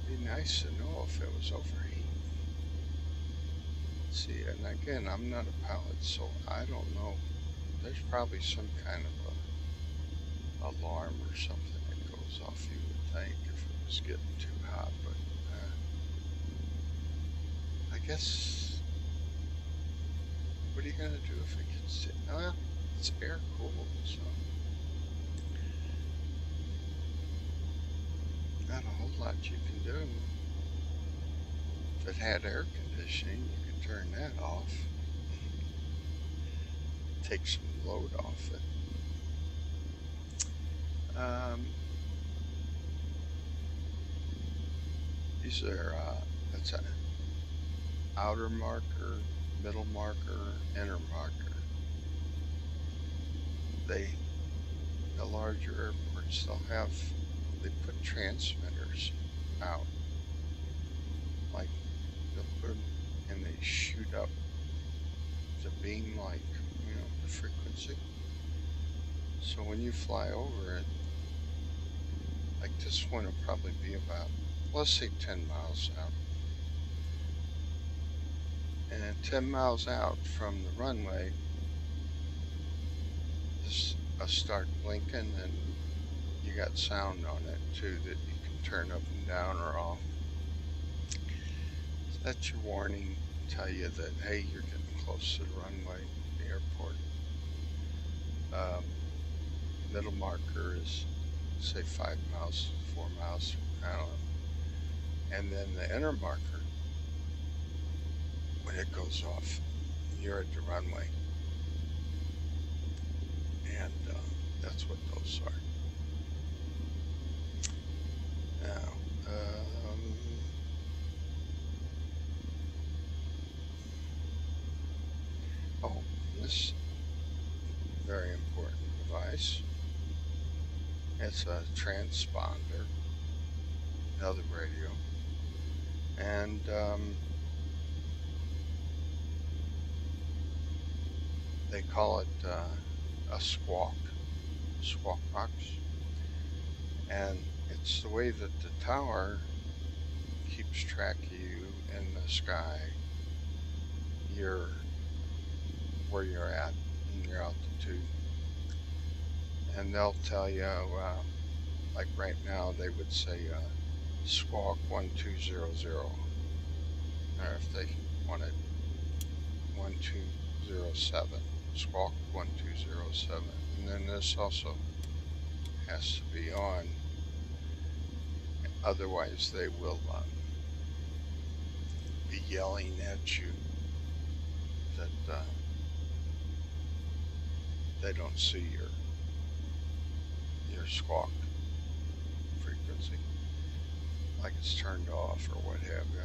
it'd be nice to know if it was overheating. See, and again, I'm not a pilot, so I don't know. There's probably some kind of a alarm or something that goes off, you would think, if it was getting too hot. But I guess, what are you gonna do if it gets too? It's air cooled, so not a whole lot you can do. If it had air conditioning, you could turn that off. Take some load off it. These are, that's an outer marker, middle marker, inner marker. The larger airports, they put transmitters out. Like, they'll put them and they shoot up the beam, like, the frequency. So when you fly over it, like this one will probably be about, let's say 10 miles out. And 10 miles out from the runway, this will start blinking, and you got sound on it too that you can turn up and down or off. So that's your warning, tell you that, hey, you're getting close to the runway, the airport. Middle marker is, say, 5 miles, 4 miles, I don't know. And then the inner marker, when it goes off, you're at the runway. And that's what those are. Now, this very important device. It's a transponder, another radio, and they call it a squawk box, and it's the way that the tower keeps track of you in the sky, where you're at in your altitude. And they'll tell you, like right now, they would say squawk 1200, or if they wanted 1207, squawk 1207. And then this also has to be on, otherwise they will be yelling at you that they don't see your squawk frequency, like it's turned off or what have you.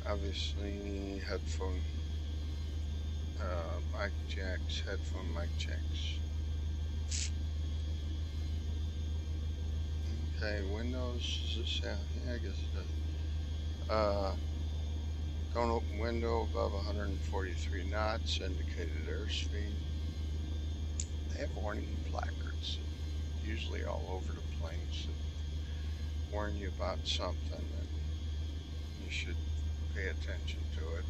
Obviously headphone mic jacks, headphone mic jacks. Okay, Windows, is this out? Yeah, I guess it does. Don't open window above 143 knots, indicated airspeed. They have warning placards, usually all over the planes, that warn you about something, and you should pay attention to it.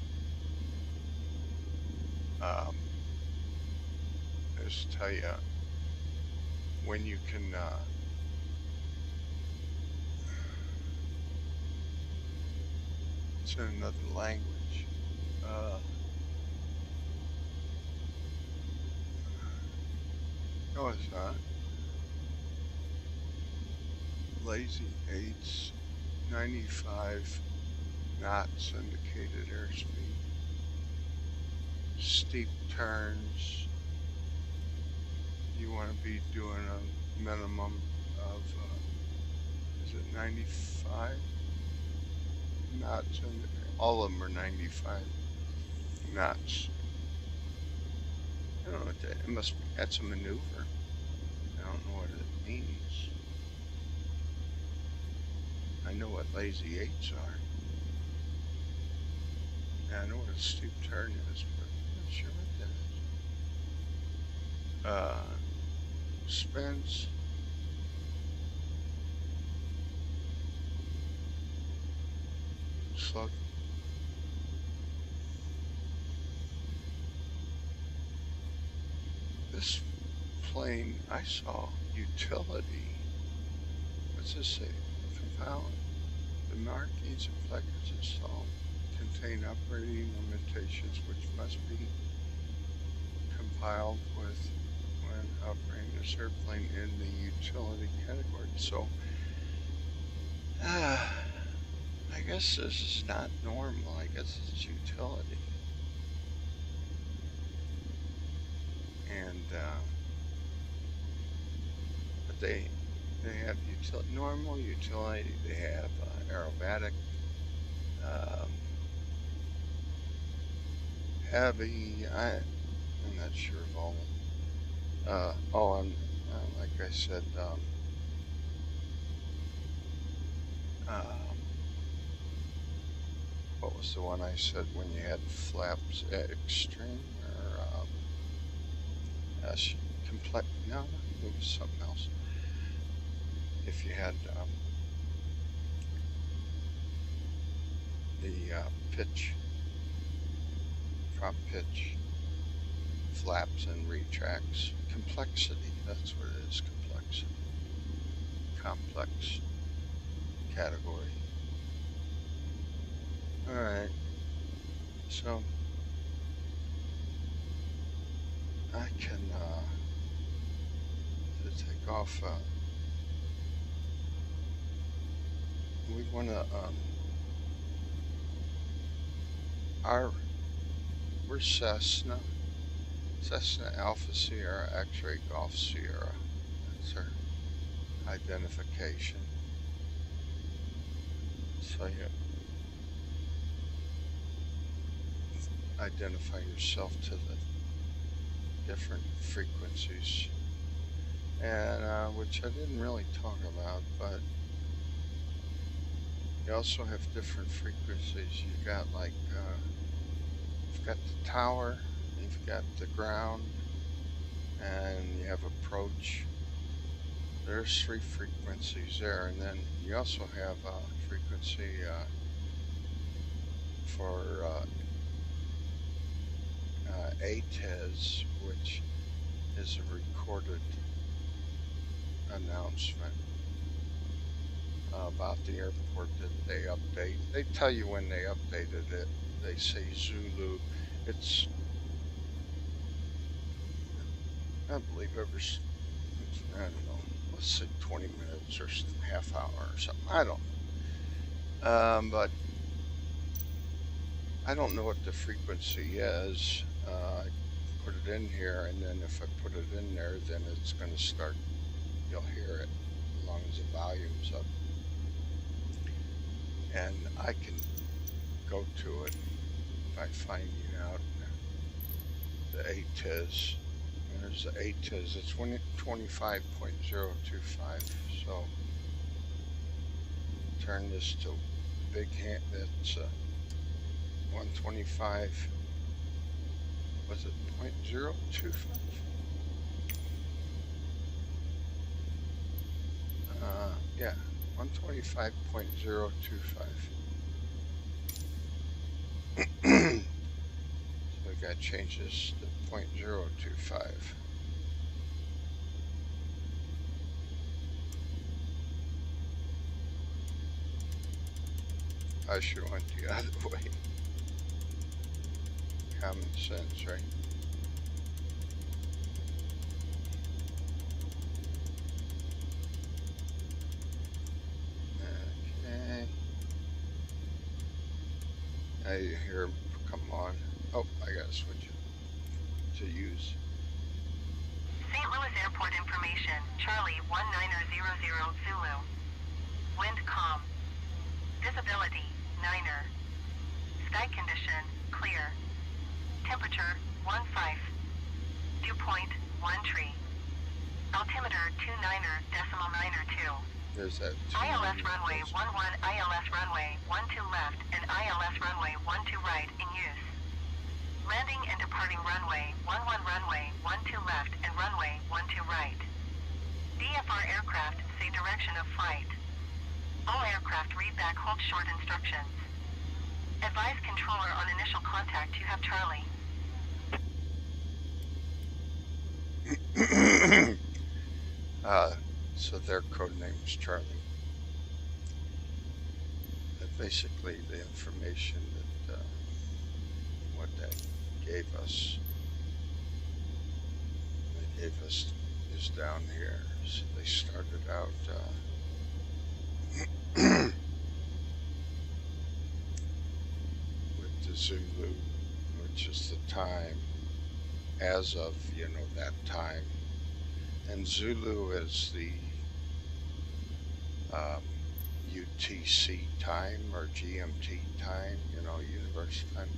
Just tell you when you can it's in another language. No, it's not. Lazy 8's 95 knots indicated airspeed. Steep turns, you want to be doing a minimum of, is it 95 knots? All of them are 95 knots. I don't know what that, it must be, that's a maneuver. I don't know what it means. I know what lazy 8's are. Yeah, I know what a steep turn is, but I'm not sure what that is. Spins. Slow. This plane, I saw utility. What's this say? Compound. The markings and placards installed contain operating limitations which must be compiled with when operating this airplane in the utility category. So, I guess this is not normal. I guess it's utility. And, but they have normal utility, they have aerobatic, heavy, I'm not sure of all of them. And like I said, what was the one I said when you had flaps? Extreme or complex? No, it was something else. If you had the pitch, prop pitch, flaps and retracts, complexity, that's what it is, complexity, complex category. Alright, so I can to take off, we want to, we're Cessna Alpha Sierra X-Ray Golf Sierra. That's our identification. So you identify yourself to the different frequencies, and which I didn't really talk about, but you also have different frequencies. You got like, you've got the tower, you've got the ground, and you have approach. There's 3 frequencies there, and then you also have a frequency for ATES, which is a recorded announcement about the airport that they update. They tell you when they updated it. They say Zulu. It's, I believe, I don't know, let's say 20 minutes or half hour or something. I don't know. But I don't know what the frequency is. I put it in here, and then if I put it in there, then it's going to start, you'll hear it as long as the volume's up. And I can go to it by finding out the ATIS. There's the ATIS. It's 25.025. So turn this to big hand. That's 125. Was it 0.025? Yeah, 125.025. So we got to change this to 0.025. I should have went the other way. Common sense, right? Okay. I hear him come on. Oh, I gotta switch it to use. St. Louis Airport information, Charlie 1900 Zulu. Wind calm. Visibility, 9er. Sky condition, clear. Temperature, 15. Dew point, 1 tree. Altimeter, 29.902. There's that. ILS runway 11, ILS runway 12 left, and ILS runway 12 right in use. Landing and departing runway 11 runway 12 left and runway 12 right. DFR aircraft say direction of flight. All aircraft read back hold short instructions. Advise controller on initial contact you have Charlie. So their code name is Charlie. Basically, the information that what that gave us is down here. So they started out with the Zulu, which is the time as of that time, and Zulu is the UTC time or GMT time, universal time.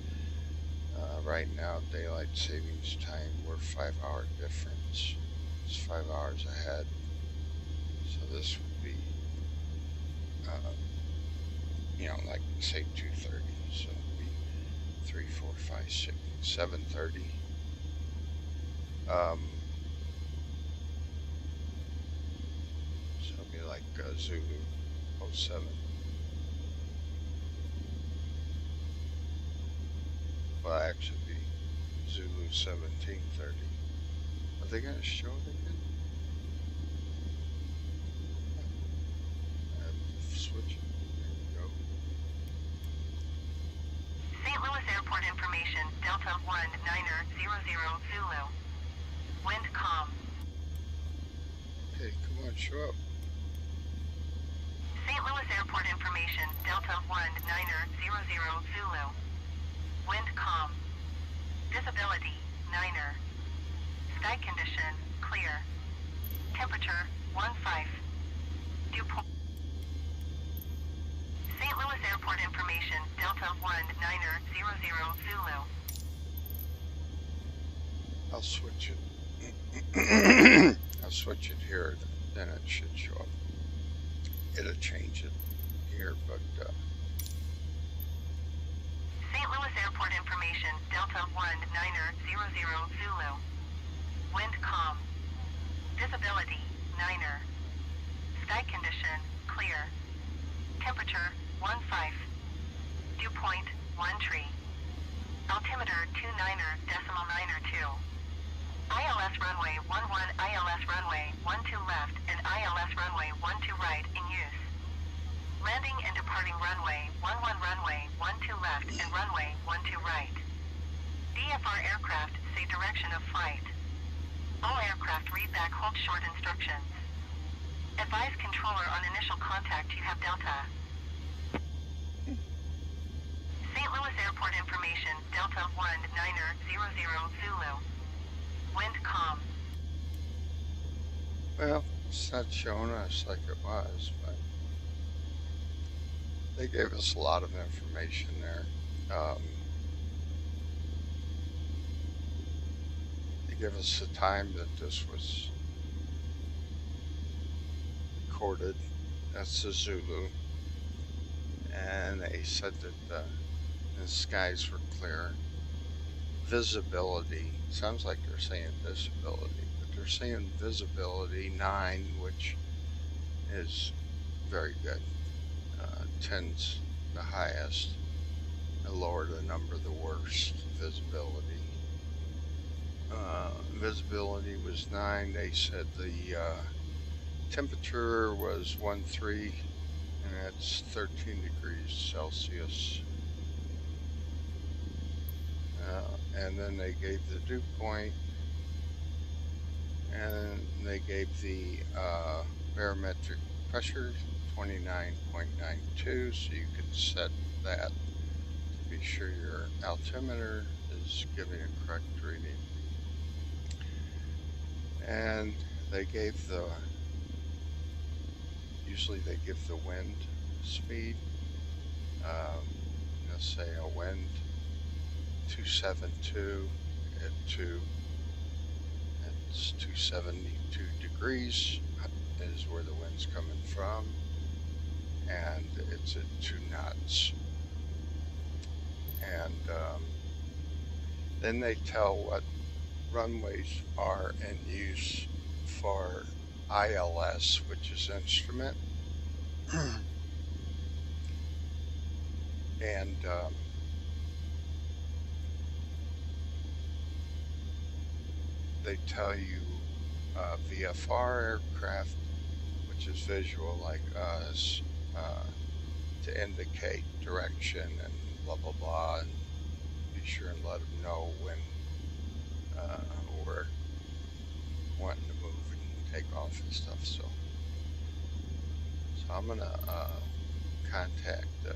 Right now, daylight savings time, we're 5-hour difference. It's 5 hours ahead. So this would be, like say 2:30. So it would be 3, 4, 5, 6, 7:30. So it'd be like Zulu 07. Well, actually be Zulu 1730. Are they going to show it again? Switch it. There we go. St. Louis Airport information, Delta 1900 Zulu. Wind calm. Hey, come on, show up. St. Louis Airport information, Delta 1900 Zulu. Wind calm. Visibility, 9er. Sky condition, clear. Temperature, 15. Dew point. St. Louis Airport information, Delta 1900 Zulu. I'll switch it. I'll switch it here, then it should show up. It'll change it here, but St. Louis Airport information, Delta 1900 Zulu. Wind calm. Visibility, 9er. Sky condition, clear. Temperature, 15. Dew point, 1 tree. Altimeter, 29.902. ILS runway 11, ILS runway 12 left, and ILS runway 12 right in use. Landing and departing runway 11 runway 12 left and runway 12 right. DFR aircraft say direction of flight. All aircraft read back hold short instructions. Advise controller on initial contact you have Delta. St. Louis Airport information, Delta 1900 Zulu. Wind calm. Well, it's not showing us like it was, but they gave us a lot of information there. They gave us the time that this was recorded. That's the Zulu. And they said that the skies were clear. Visibility, sounds like they're saying visibility, but they're saying visibility 9, which is very good. 10's the highest, and lower the number the worst visibility. Visibility was 9. They said the temperature was 13, and that's 13 degrees Celsius. And then they gave the dew point, and they gave the barometric pressure 29.92, so you can set that to be sure your altimeter is giving a correct reading. And they gave usually they give the wind speed. Let's say a wind 272 at 2, it's 272 degrees is where the wind's coming from, and it's at 2 knots. And then they tell what runways are in use for ILS, which is instrument. And they tell you VFR aircraft, which is visual like us, to indicate direction and blah blah blah, and be sure and let them know when we're wanting to move and take off and stuff. So I'm gonna contact the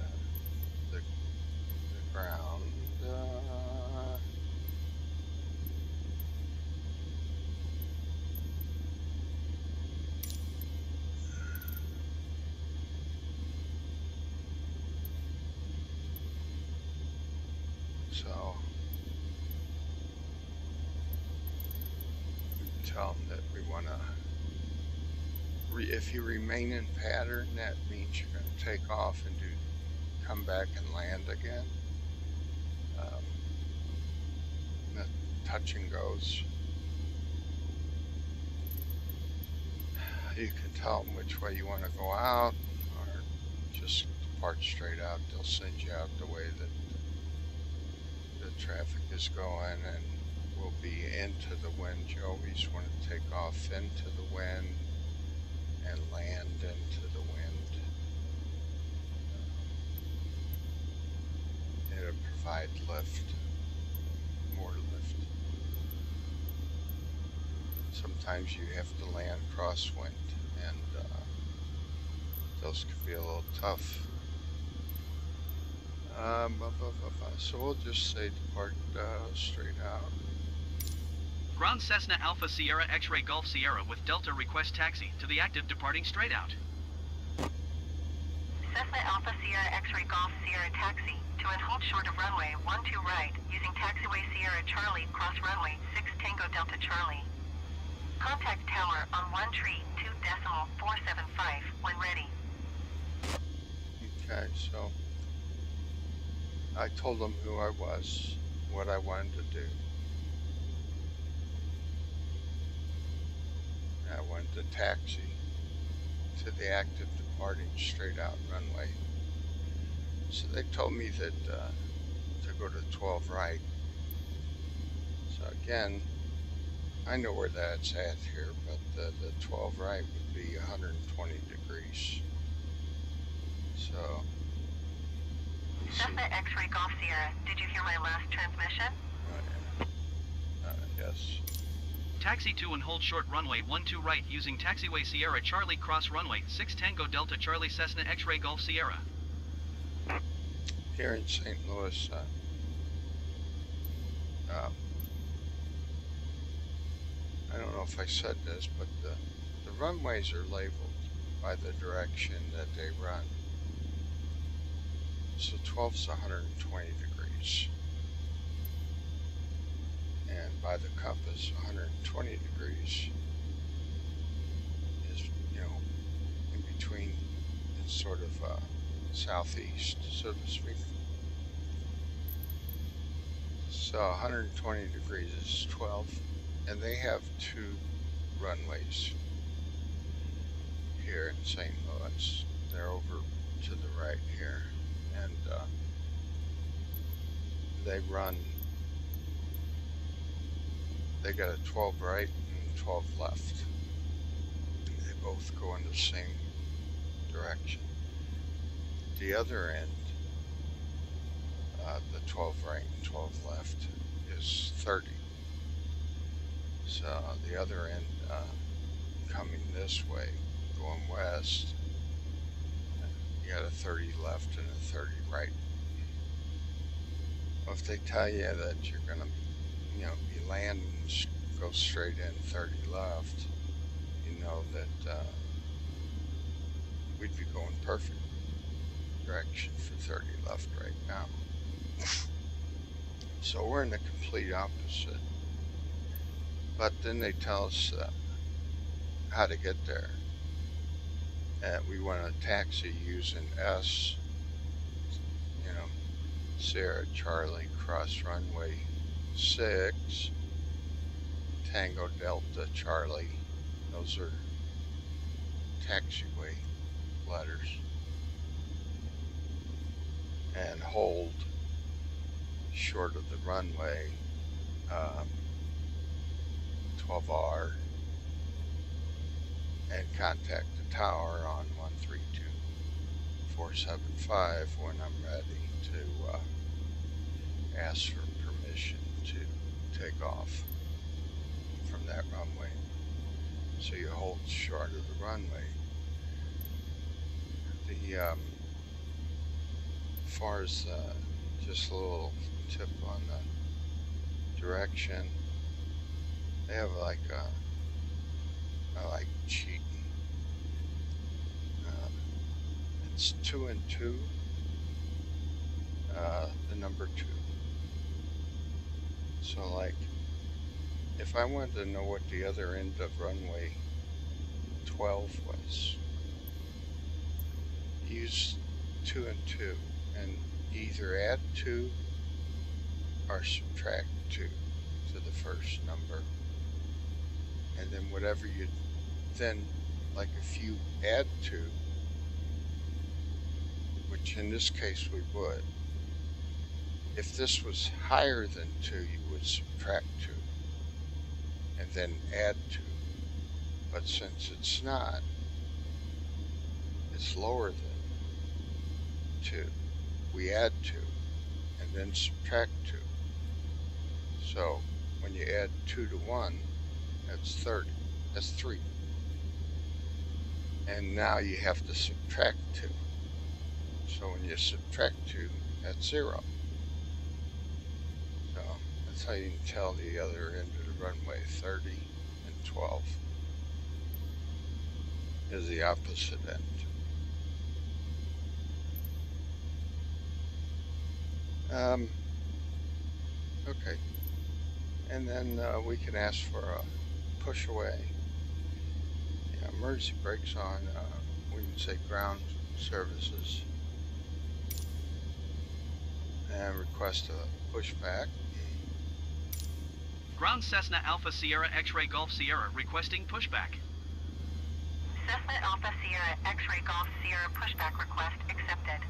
ground. So we can tell them that we want to, if you remain in pattern, that means you're going to take off and come back and land again. That touch and goes. You can tell them which way you want to go out, or just depart straight out. They'll send you out the way that the traffic is going, and we'll be into the wind. You always want to take off into the wind and land into the wind. It'll provide lift, more lift. Sometimes you have to land crosswind, and those can be a little tough. So we'll just say depart straight out. Ground Cessna Alpha Sierra X-Ray Golf Sierra with Delta request taxi to the active departing straight out. Cessna Alpha Sierra X-Ray Golf Sierra taxi to and hold short of runway 12 right using taxiway Sierra Charlie cross runway 6 Tango Delta Charlie. Contact tower on 132.475 when ready. Okay, so I told them who I was, what I wanted to do. I wanted to taxi to the active departing straight out runway. So they told me that to go to 12 right. So again, I know where that's at here, but the 12 right would be 120 degrees. So, Cessna X-Ray Golf Sierra, did you hear my last transmission? Yes. Taxi to and hold short runway 12 right using taxiway Sierra Charlie cross runway 6 Tango Delta Charlie Cessna X-Ray Golf Sierra. here in St. Louis, I don't know if I said this, but the runways are labeled by the direction that they run. So 12's 120 degrees. And by the compass, 120 degrees is, in between, it's sort of southeast, so to speak. So 120 degrees is 12, and they have 2 runways here in St. Louis. They're over to the right here, and they got a 12 right and 12 left. They both go in the same direction. The other end, the 12 right and 12 left, is 30. So the other end, coming this way, going west, you got a 30 left and a 30 right. Well, if they tell you that you're gonna, be landing, go straight in 30 left, you know that we'd be going perfect direction for 30 left right now. So we're in the complete opposite. But then they tell us how to get there. We want a taxi using S, Sierra Charlie cross runway 6, Tango Delta Charlie. Those are taxiway letters. And hold short of the runway, 12R, and contact the tower on 132475 when I'm ready to ask for permission to take off from that runway. So you hold short of the runway. As far as just a little tip on the direction, they have I like cheating. It's 2 and 2, the number 2. So like, if I wanted to know what the other end of runway 12 was, use 2 and 2, and either add 2 or subtract 2 to the first number, and then whatever you then, like if you add 2, which in this case we would, if this was higher than 2, you would subtract 2 and then add 2. But since it's not, it's lower than 2, we add 2 and then subtract 2. So when you add 2 to 1, that's 30. That's 3. And now you have to subtract 2. So when you subtract 2, that's 0. So that's how you can tell the other end of the runway. 30 and 12 is the opposite end. Okay. And then we can ask for a push away. Emergency brakes on, we can say ground services, and request a pushback. Ground Cessna Alpha Sierra X-Ray Golf Sierra requesting pushback. Cessna Alpha Sierra X-Ray Golf Sierra pushback request accepted.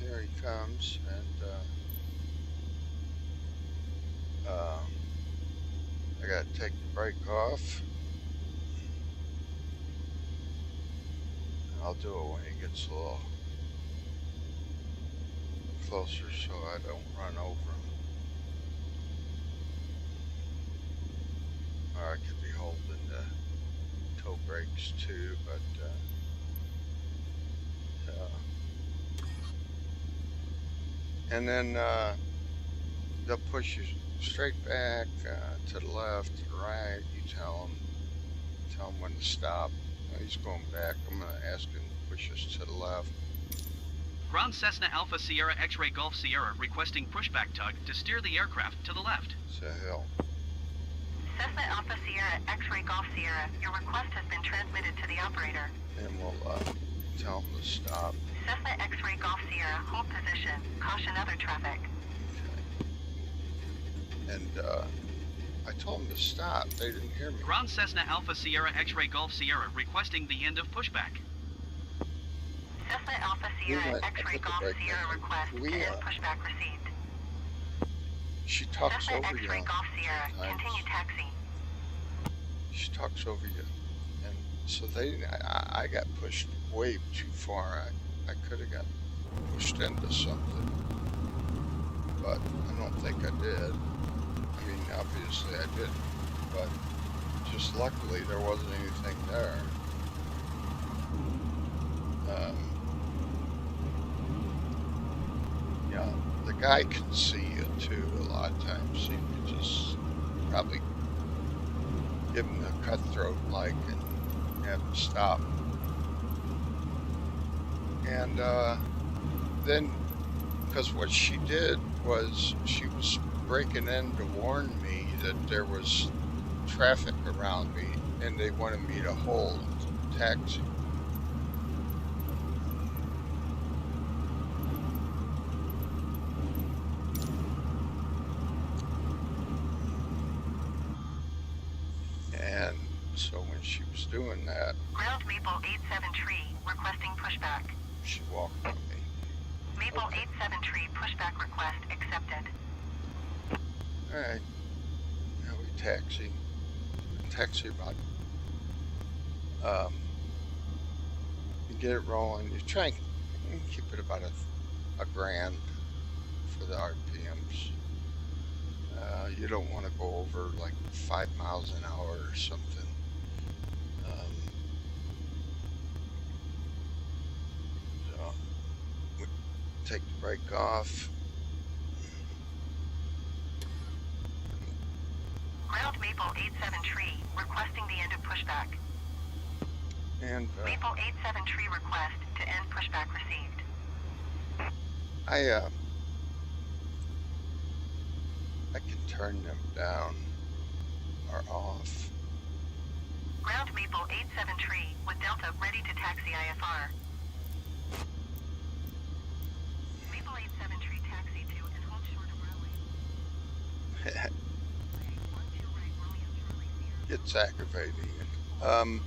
Here he comes, and I gotta take the brake off. I'll do it when he gets a little closer so I don't run over him. Or I could be holding the toe brakes too, but and then they'll push you straight back, to the left, to the right. You tell them when to stop. He's going back. I'm going to ask him to push us to the left. Ground Cessna Alpha Sierra X-Ray Golf Sierra requesting pushback tug to steer the aircraft to the left. It's a hill. Cessna Alpha Sierra X-Ray Golf Sierra, your request has been transmitted to the operator. And we'll tell him to stop. Cessna X-Ray Golf Sierra, hold position. Caution other traffic. Okay. And I told him to stop. They didn't hear me. Ground Cessna Alpha Sierra X-Ray Golf Sierra requesting the end of pushback. Cessna Alpha Sierra X-Ray Golf Sierra request to end pushback received. She talks Cessna over you. X-Ray Golf Sierra, continue taxi. She talks over you. And so I got pushed way too far. I could have got pushed into something. But I don't think I did. I mean, obviously I didn't. But just luckily there wasn't anything there. Yeah, the guy can see you too a lot of times. So you can just probably give him a cutthroat like and have him stop. And then, because what she did was she was breaking in to warn me that there was traffic around me and they wanted me to hold taxi. And so when she was doing that, Ground Maple 87 Tree, requesting pushback. she walked on me. Maple Okay. 87 Tree, pushback request accepted. Alright, now we taxi about, you get it rolling, you try and keep it about a grand for the RPMs. You don't want to go over like 5 miles an hour or something. So we take the brake off. Ground Maple 87 Tree, requesting the end of pushback. And Maple 87 Tree request to end pushback received. I can turn them down or off. Ground Maple 87 Tree, with Delta ready to taxi IFR. Maple 87 Tree taxi to and hold short of runway. It's aggravating. Alright.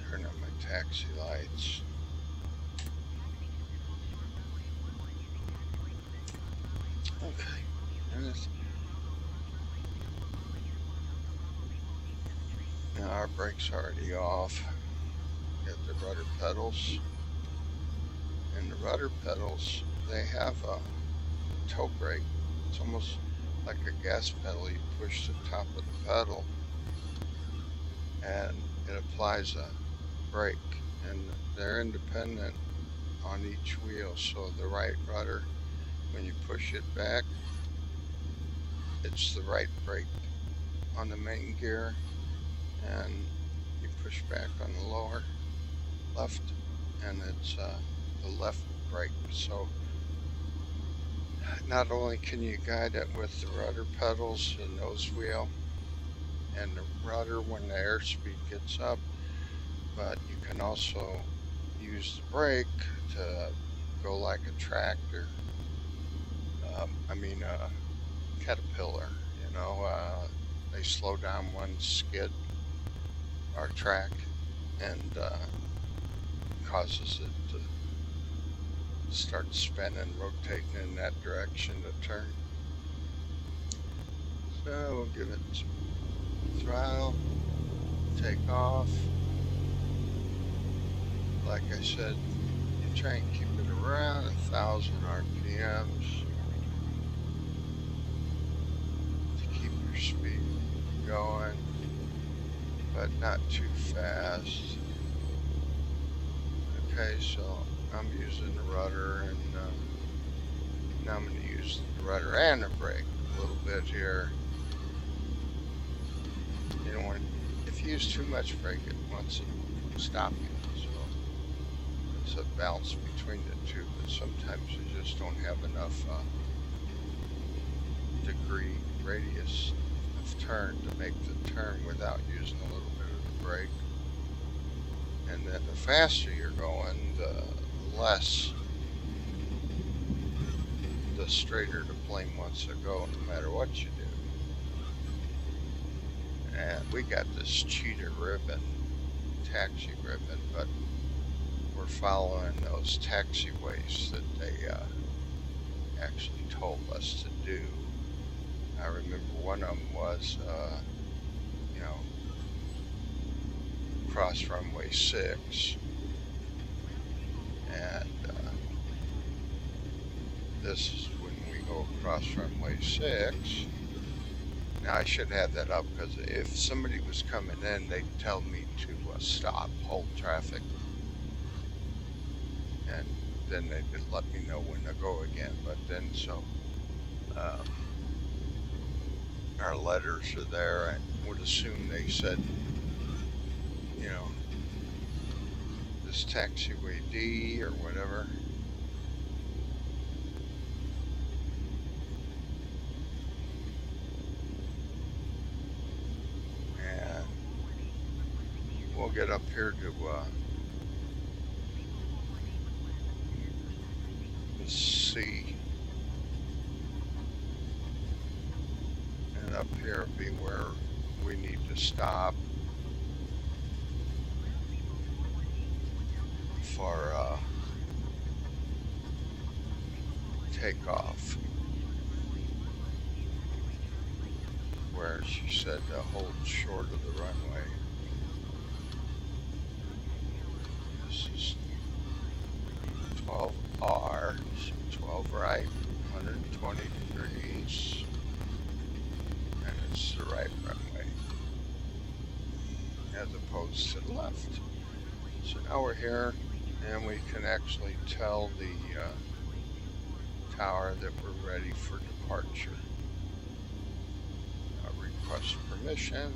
Turn on my taxi lights. Okay. And now our brake's already off. Get the rudder pedals. And the rudder pedals, they have a toe brake. It's almost like a gas pedal. You push the top of the pedal and it applies a brake, and they're independent on each wheel. So the right rudder, when you push it back, it's the right brake on the main gear, and you push back on the lower left and it's the left brake. So not only can you guide it with the rudder pedals and nose wheel and the rudder when the airspeed gets up, but you can also use the brake to go like a tractor. Caterpillar, you know, they slow down one skid or track and causes it to start spinning, rotating in that direction to turn. So we'll give it some throttle, take off. Like I said, you try and keep it around 1,000 RPMs to speed going, but not too fast. Okay, so I'm using the rudder, and now I'm going to use the rudder and the brake a little bit here. You don't want, if you use too much brake, it wants to stop you. So it's a balance between the two, but sometimes you just don't have enough degree radius of turn to make the turn without using a little bit of the brake. And then the faster you're going, the less, the straighter the plane wants to go, no matter what you do. And we got this cheetah ribbon, taxi ribbon, but we're following those taxiways that they actually told us to do. I remember one of them was, you know, cross runway 6, and this is when we go across runway 6. Now I should have that up, because if somebody was coming in, they'd tell me to stop, hold traffic, and then they could let me know when to go again. But then, so our letters are there. I would assume they said, you know, this taxiway D or whatever. And we'll get up here to C. And up here will be where we need to stop for takeoff, where she said to hold short of the runway. This is 12R, so 12 right, 120 degrees, and it's the right runway, as opposed to the left. So now we're here, and we can actually tell the tower that we're ready for departure. Request permission.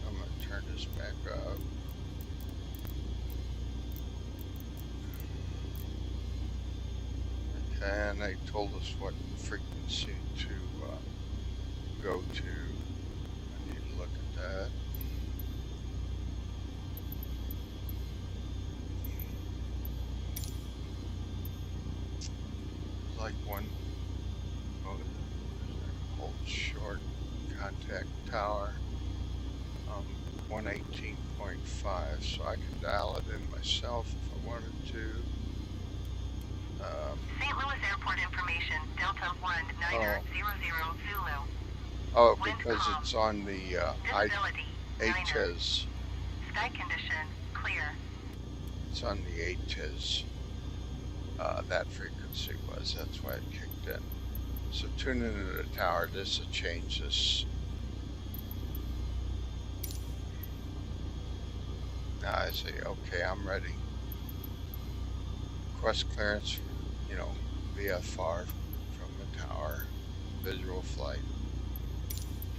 I'm going to turn this back up. Okay, and they told us what frequency to go to. I need to look at that. Like one, oh, hold short, contact tower, 118.5, so I can dial it in myself if I wanted to. St. Louis Airport information, Delta 1900 Zulu. Oh, because it's on the Visibility, HTIS. Sky condition, clear. It's on the HTIS. That frequency was, that's why it kicked in. So tune into the tower, this will change this. Now I say, okay, I'm ready. Request clearance, you know, VFR from the tower, visual flight.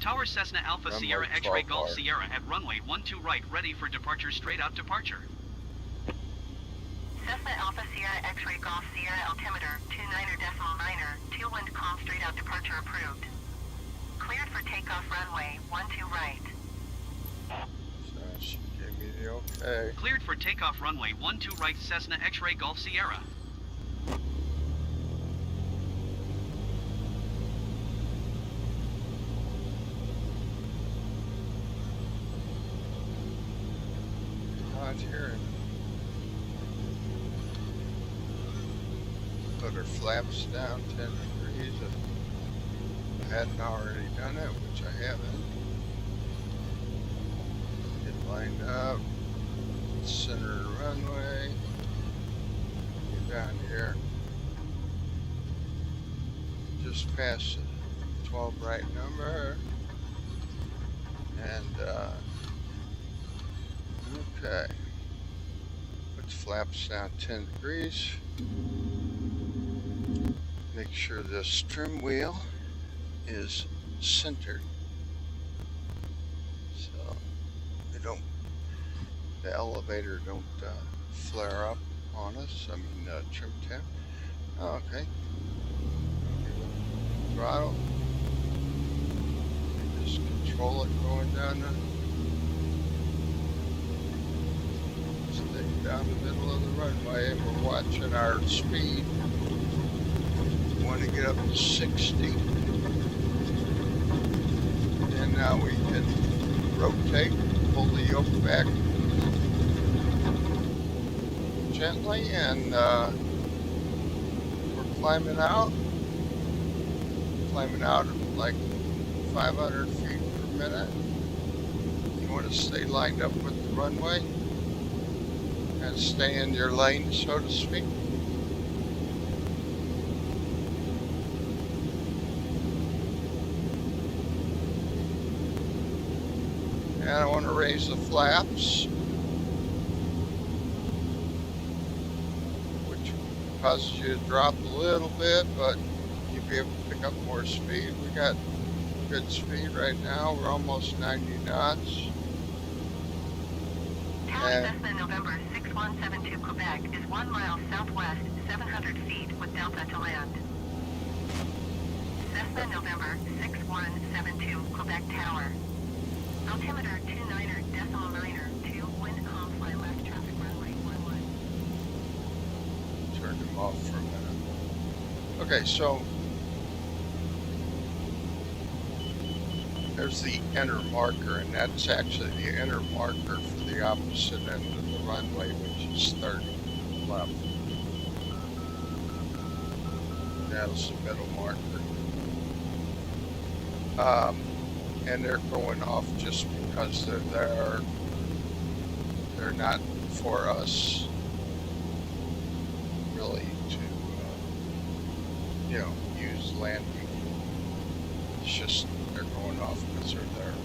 Tower Cessna Alpha Runway Sierra X-Ray 12R. Golf Sierra at runway 12 right, ready for departure, straight out departure. Cessna Alpha Sierra X-Ray Golf Sierra altimeter 29.9er, 2 wind calm straight out departure approved. Cleared for takeoff runway 12 right. So she gave me the okay. Cleared for takeoff runway 12 right, Cessna X-Ray Golf Sierra. Not hearing. Put her flaps down 10 degrees if I hadn't already done it, which I haven't. Get lined up, center of the runway, get down here, just past the 12 right number. And okay, put the flaps down 10 degrees. Make sure this trim wheel is centered, so the elevator don't flare up on us. I mean trim tab. Okay. Throttle. Just control it going down the middle of the runway. We're watching our speed. We want to get up to 60. And now we can rotate, pull the yoke back gently, and we're climbing out at like 500 feet per minute. You want to stay lined up with the runway and stay in your lane, so to speak. And I want to raise the flaps, which causes you to drop a little bit, but you'll be able to pick up more speed. We got good speed right now. We're almost 90 knots. Tower Cessna November 6172 Quebec is 1 mile southwest, 700 feet with Delta to land. Cessna November 6172 Quebec Tower. Altimeter 29.9er, 2, wind calm, fly left, traffic runway 11. Turned them off for a minute. Okay, so there's the inner marker, and that's actually the inner marker for the opposite end of the runway, which is 30 left. That's the middle marker. And they're going off just because they're there. They're not for us really to, use landing. It's just they're going off because they're there.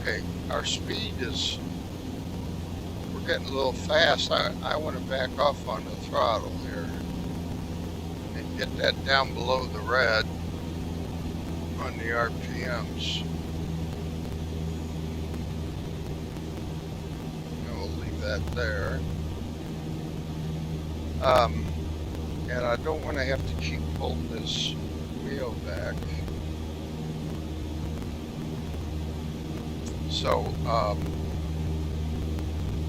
Okay, our speed is, we're getting a little fast. I want to back off on the throttle here and get that down below the red on the RPMs. And we'll leave that there. And I don't want to have to keep pulling this wheel back. So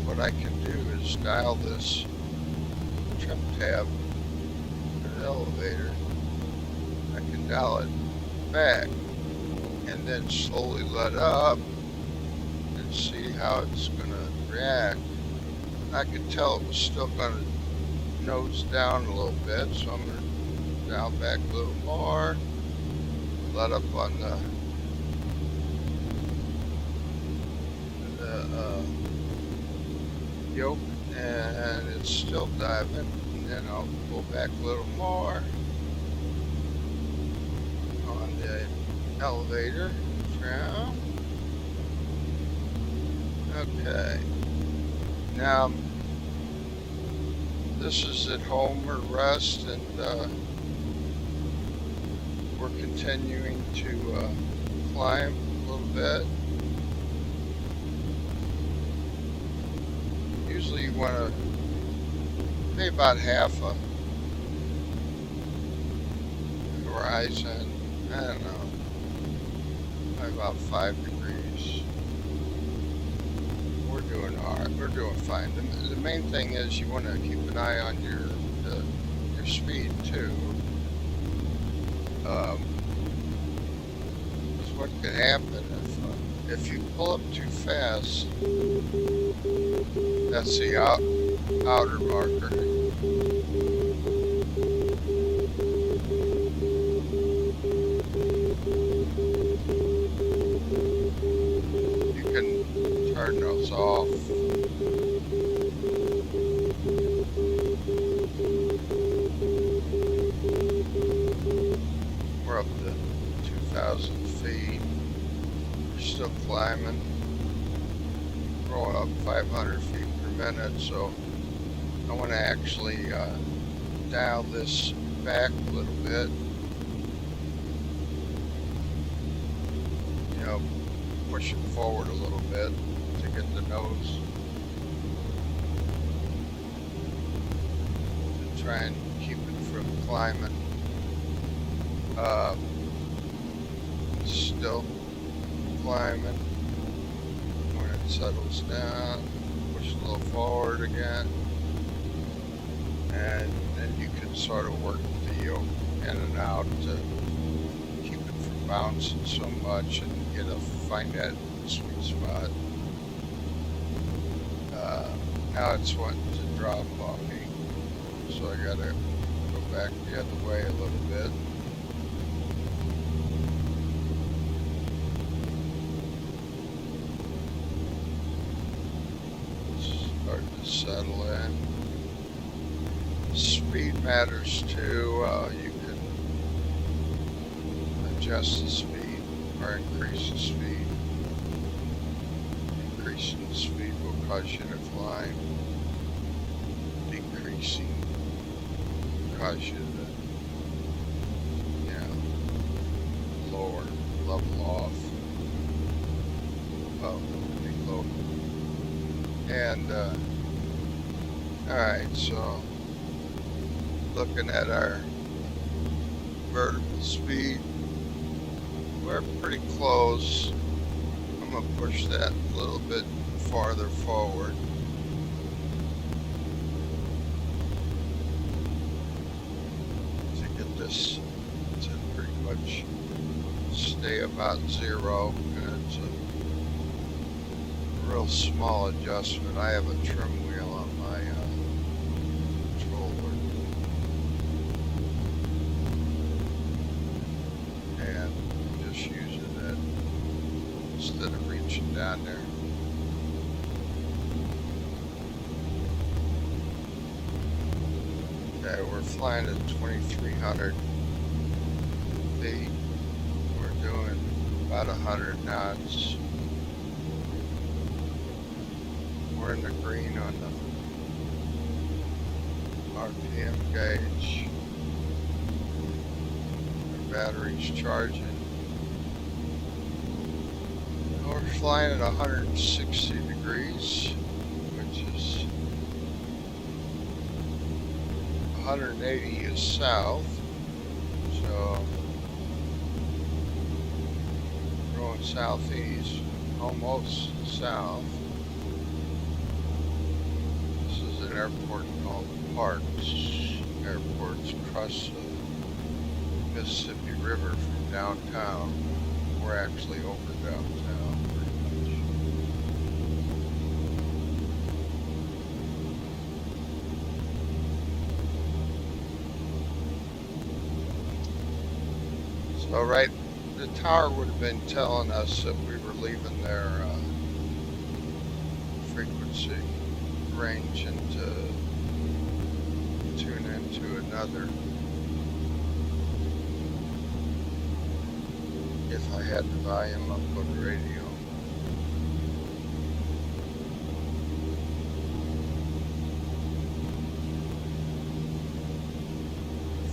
what I can do is dial this trim tab to the elevator. I can dial it back and then slowly let up and see how it's going to react. I could tell it was still going to nose down a little bit, so I'm going to dial back a little more, let up on the yoke, and it's still diving, and then I'll pull back a little more on the elevator trim. Okay, now this is at home or rest, and we're continuing to climb a little bit. Usually you want to maybe about half a horizon, I don't know, probably about 5 degrees. We're doing alright, we're doing fine. The main thing is you want to keep an eye on your speed too. Because what can happen if you pull up too fast, that's the outer marker. You can turn those off. We're up to 2,000 feet. We're still climbing. Going up 500 feet per minute, so I want to actually dial this back a little bit. You know, push it forward a little bit to get the nose. To try and keep it from climbing. Still climbing. When it settles down, push a little forward again. And then you can sort of work the yoke in and out to keep it from bouncing so much and find that sweet spot. Now it's wanting to drop on me, so I gotta go back the other way a little bit. Start to settle in. Speed matters too. You can adjust the speed or increase the speed. Increasing the speed will cause you to climb. Decreasing will cause you to, lower, level off. Oh, be low. And, alright, so looking at our vertical speed, we're pretty close. I'm going to push that a little bit farther forward. To get this to pretty much stay about zero. And it's a real small adjustment. I have a trim wheel on my controller. And just using it instead of reaching down there. Okay, we're flying at 2,300 feet. We're doing about 100 knots. We're in the green on the RPM gauge. The battery's charging. We're flying at 160 degrees, which is 180 is south. So we're going southeast, almost south. This is an airport called Parks. Airport's across the Mississippi River from downtown. We're actually over downtown pretty much. So right, the tower would have been telling us that we were leaving their frequency range and to tune into another. If I had the volume up on the radio.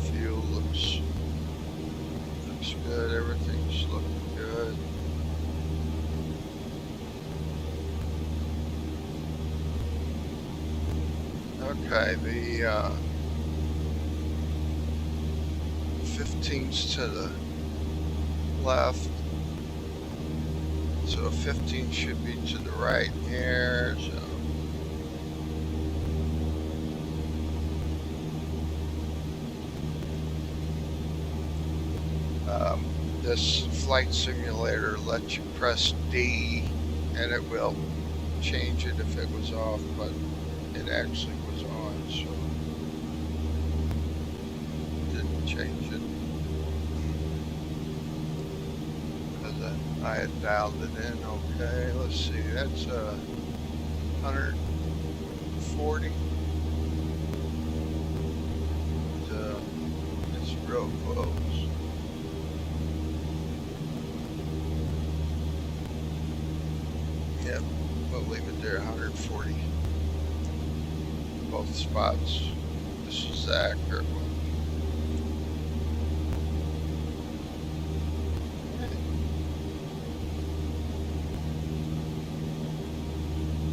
Fuel looks good, everything's looking good. Okay, the 15's to the left, so 15 should be to the right here. So this flight simulator lets you press D and it will change it if it was off, but it actually was on, so didn't change it. I had dialed it in. Okay, let's see, that's 140. It's real close. Yep, we'll leave it there, 140. Both spots. This is the accurate one.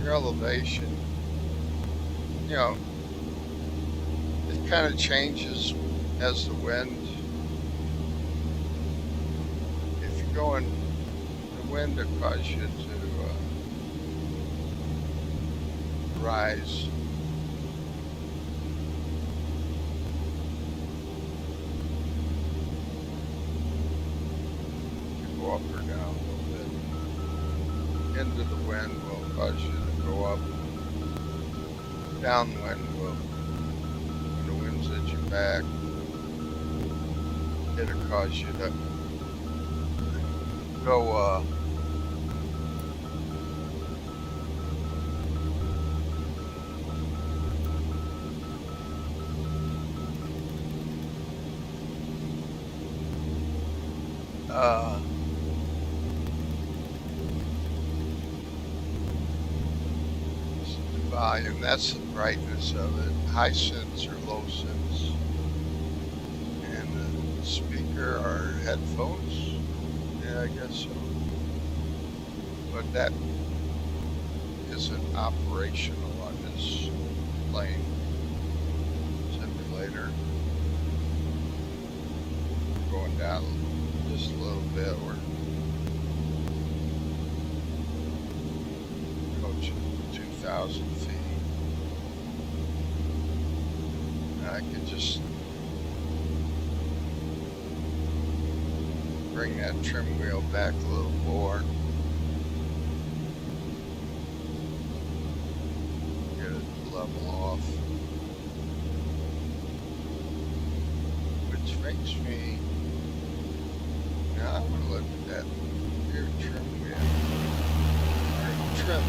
Your elevation, you know, it kind of changes as the wind. If you're going, the wind will cause you to rise. You go up or down a little bit. Into the wind will cause you to go up. Downwind will, when the wind's at your back, it'll cause you to go the volume, that's the brightness of it. High sense or low sense. And the speaker or headphones. Yeah, I guess so. But that isn't operational on this plane simulator. Going down just a little bit. We're approaching 2,000 feet. And I could just bring that trim wheel back a little more. Get it level off. Which makes me, now I want to look at that rear trim wheel. Or trim.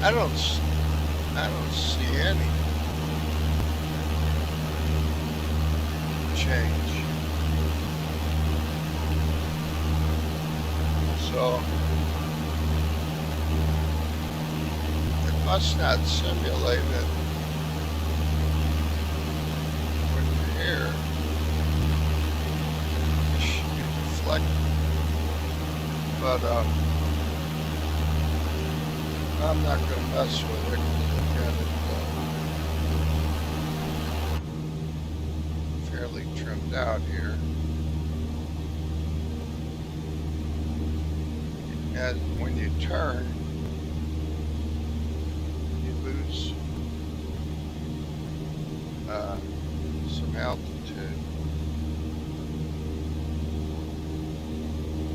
I don't see any change. So it must not simulate it when you're here. It should be deflected. But I'm not going to mess with it because I've got it fairly trimmed out here. And when you turn, you lose some altitude.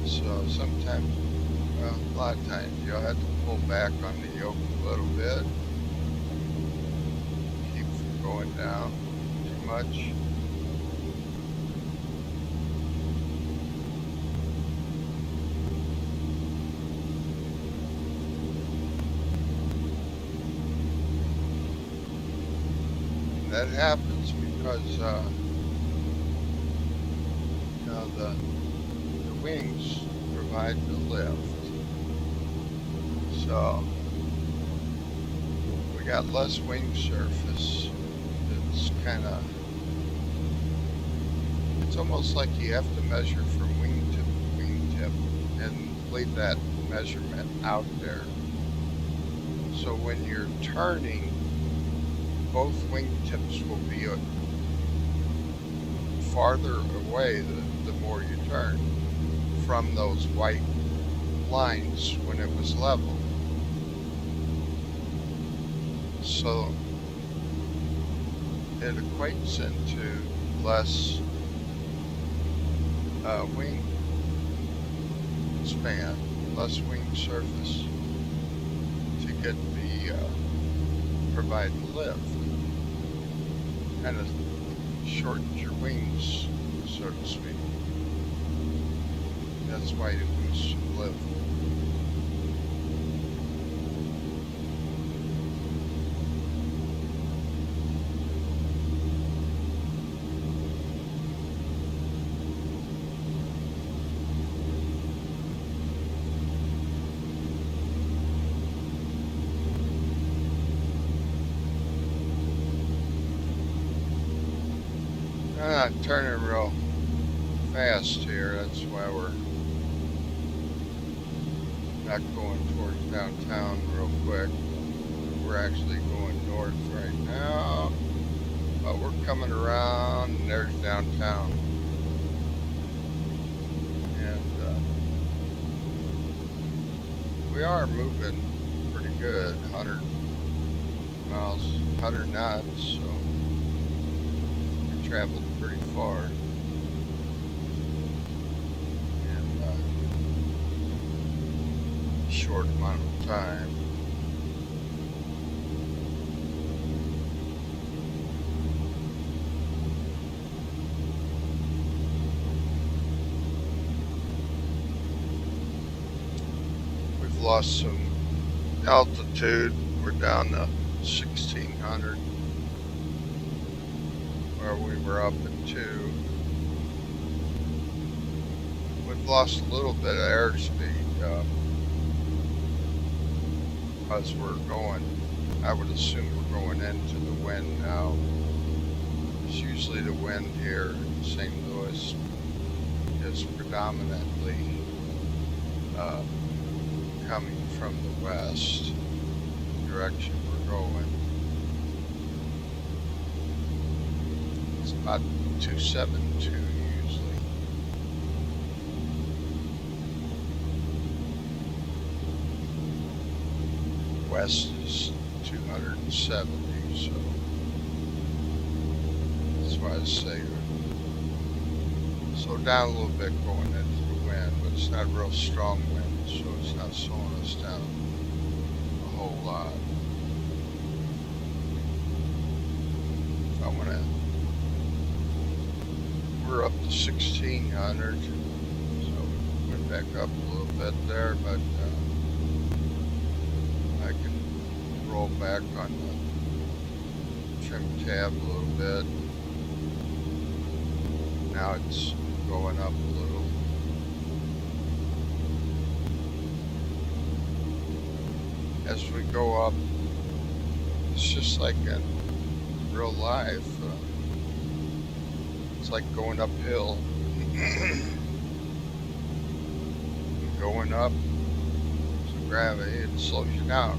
So sometimes, well, a lot of times you'll have to pull back on the yoke a little bit. Keep from going down too much. That happens because you know, the wings provide the lift. So we got less wing surface. It's kind of, it's almost like you have to measure from wingtip to wingtip and leave that measurement out there. So when you're turning, both wingtips will be farther away the more you turn from those white lines when it was level. So it equates into less wing span, less wing surface to get the provide the lift. Kind of shortens your wings, so to speak. That's why you boost your lift. not turning real fast here. That's why we're not going towards downtown real quick. We're actually going north right now, but we're coming around and there's downtown. And we are moving pretty good, 100 miles, 100 knots, so we traveled pretty far. In a short amount of time. We've lost some altitude. We're down to 1600 where we were up at 2. We've lost a little bit of airspeed as we're going. I would assume we're going into the wind now. It's usually the wind here in St. Louis is predominantly coming from the west direction we're going. It's about 272 usually. West is 270, so that's why I say so down a little bit going into the wind, but it's not a real strong wind, so it's not slowing us down a whole lot. We're up to 1600, so we went back up a little bit there, but I can roll back on the trim tab a little bit. Now it's going up a little. As we go up, it's just like in real life. It's like going uphill. Going up, so gravity, it slows you down.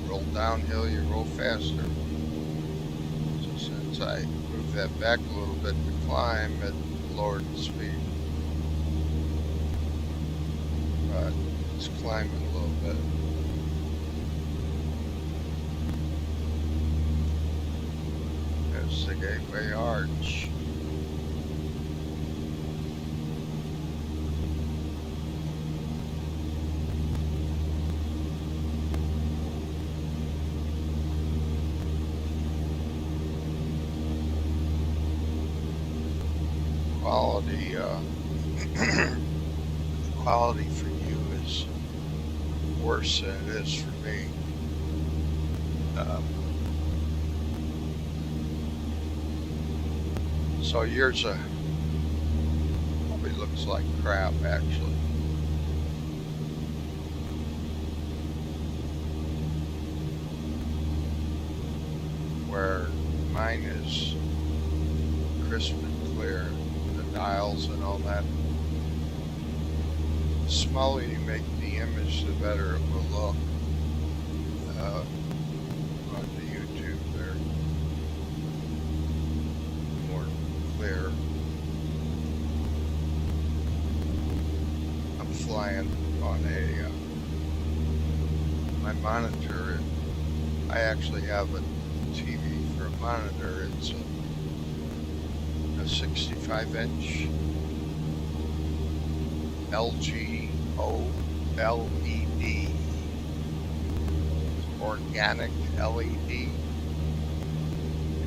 Roll downhill, you roll faster. So since I moved that back a little bit to climb, it lowered the speed. But it's climbing a little bit. There's the Gateway Arch. Quality for you is worse than it is for me. So yours probably looks like crap, actually. Where mine is crisp and clear, the dials and all that. The smaller you make the image, the better it will look on the YouTube there. More clear. I'm flying on my monitor. I actually have a TV for a monitor. It's a 65 inch LG OLED, organic LED,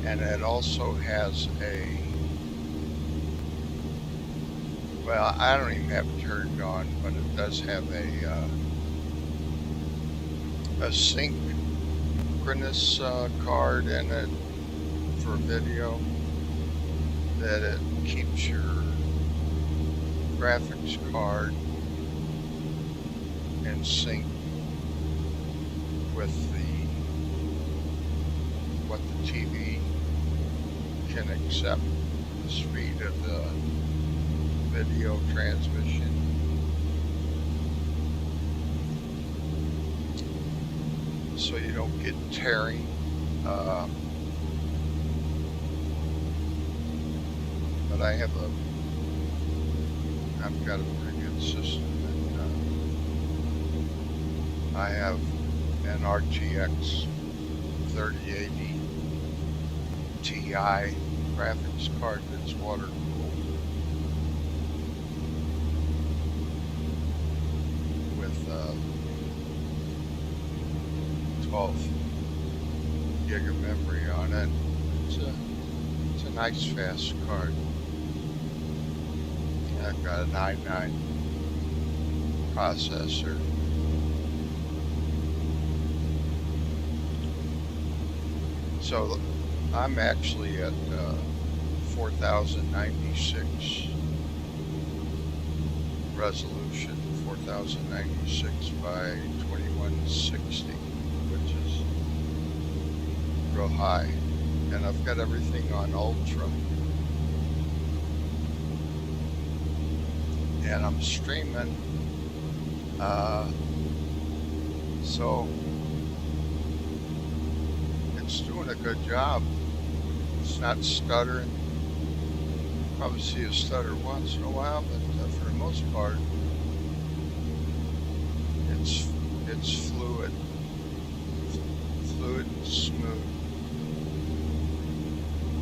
and it also has well, I don't even have it turned on, but it does have a synchronous card in it for video, that it keeps your graphics card in sync with the what the TV can accept, the speed of the video transmission. So you don't get tearing. But I've got a pretty good system, and I have an RTX 3080 Ti graphics card that's water cooled with 12 gig of memory on it. It's a nice fast card. I've got an i9 processor. So I'm actually at 4096 resolution, 4096 by 2160, which is real high. And I've got everything on ultra. And I'm streaming, so it's doing a good job. It's not stuttering. Probably see a stutter once in a while, but for the most part, it's fluid and smooth.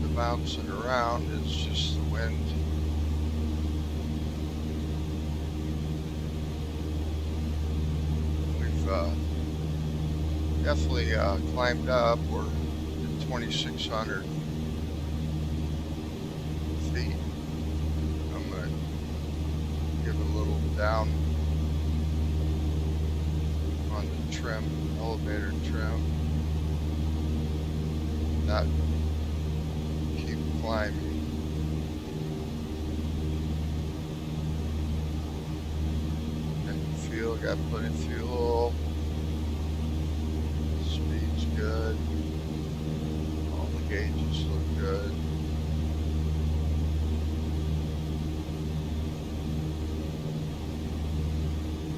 The bouncing around is just the wind. Definitely climbed up. We're at 2,600 feet. I'm going to give it a little down on the trim, elevator trim. Not keep climbing. And fuel, got plenty of fuel. Good. All the gauges look good.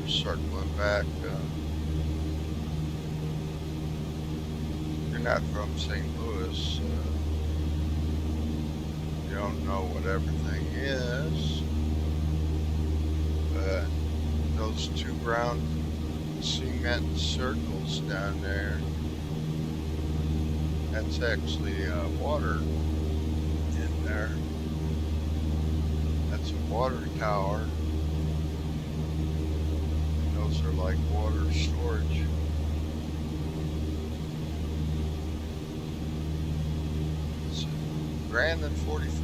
We're circling back. You're not from St. Louis. You don't know what everything is. But those two brown cement circles down there, that's actually water in there. That's a water tower. And those are like water storage. It's $1,044.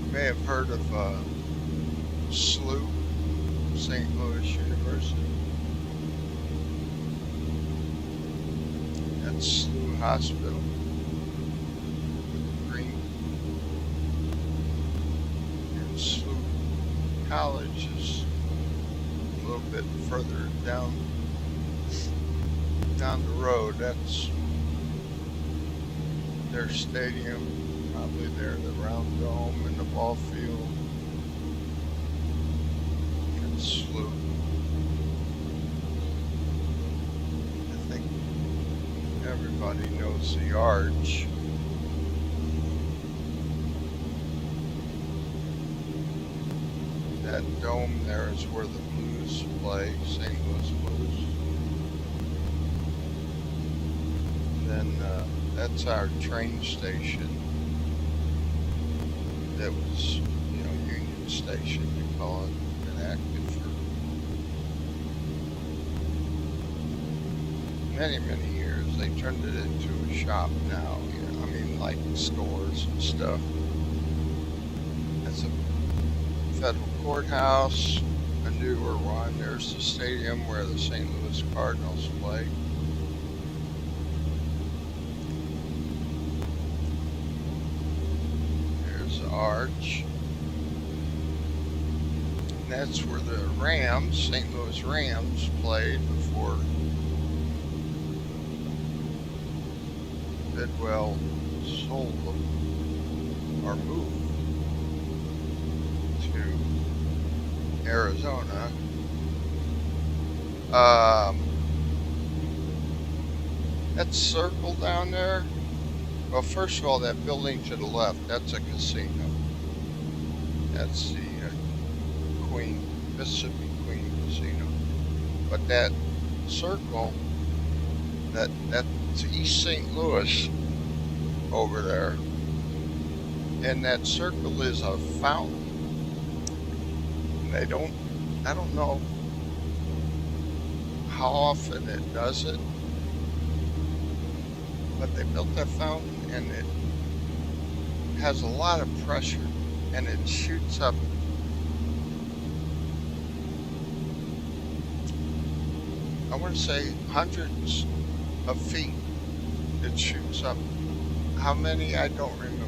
You may have heard of SLU, St. Louis University. SLU Hospital, Green, and SLU College is a little bit further down the road. That's their stadium, probably there, the round dome and the ball field, and SLU. Everybody knows the arch. That dome there is where the Blues play, St. Louis Blues. And then that's our train station. That was, Union Station, they call it, been active for many, many years. They turned it into a shop now, like stores and stuff. That's a federal courthouse, a newer one. There's the stadium where the St. Louis Cardinals play. There's the arch. That's where the Rams, St. Louis Rams, played before Bidwell sold them or moved to Arizona. That circle down there, well, first of all, that building to the left, that's a casino. That's the Mississippi Queen Casino. But that circle, that's East St. Louis over there. And that circle is a fountain. I don't know how often it does it, but they built that fountain and it has a lot of pressure and it shoots up I want to say hundreds of feet. It shoots up. How many? I don't remember.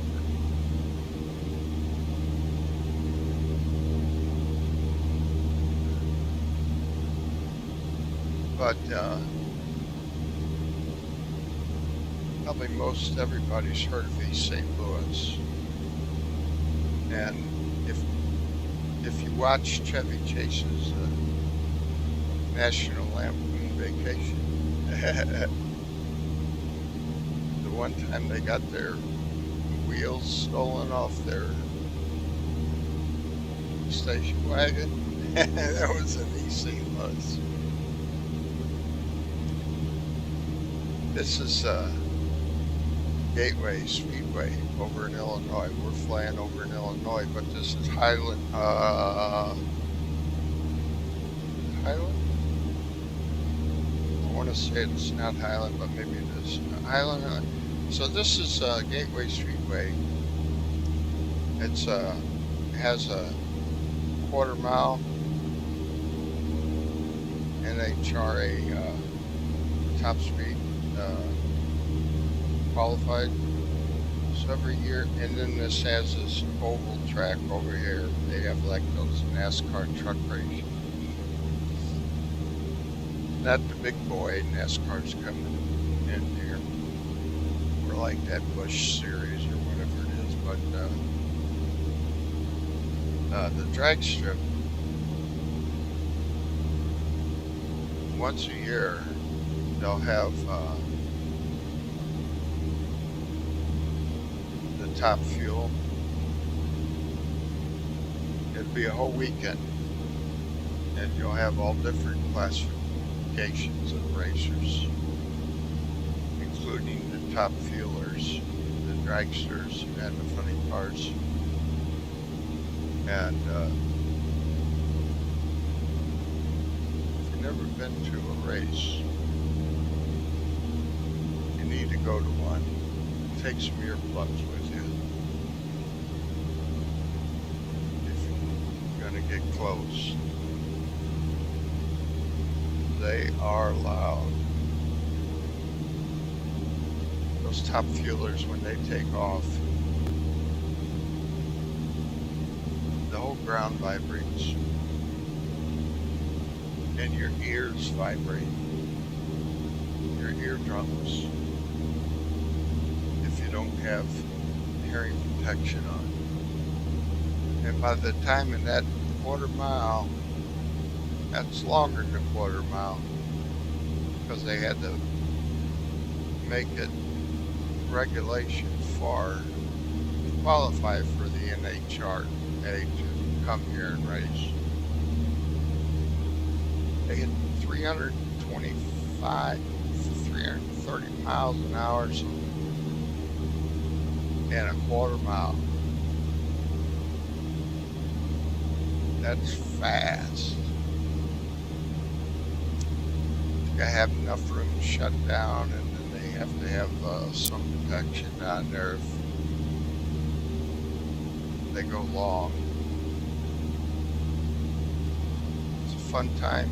But probably most everybody's heard of East St. Louis. And if you watch Chevy Chase's National Lampoon Vacation, the one time they got their wheels stolen off their station wagon, that was in East St. Louis. This is Gateway Speedway over in Illinois. We're flying over in Illinois, but this is Highland. Highland? I want to say it's not Highland, but maybe it is Highland. So this is Gateway Speedway. It's has a quarter-mile NHRA top speed qualified. So every year, and then this has this oval track over here. They have like those NASCAR truck races. Not the big boy NASCAR's coming in here. Or like that Busch series or whatever it is. But the drag strip, once a year, they'll have the top fuel. It'll be a whole weekend, and you'll have all different classifications of racers, including the top fuelers, the dragsters, and the funny cars. And if you've never been to a race, you need to go to one. Take some earplugs with you if you're gonna get close. They are loud. Those top fuelers, when they take off, the whole ground vibrates and your ears vibrate, your eardrums, if you don't have hearing protection on. And by the time in that quarter mile, that's longer than a quarter mile, because they had to make it regulation for to qualify for the NHRA to come here and race. They hit 325, 330 miles an hour in a quarter mile. That's fast. I have enough room to shut down, and then they have to have some protection down there if they go long. It's a fun time.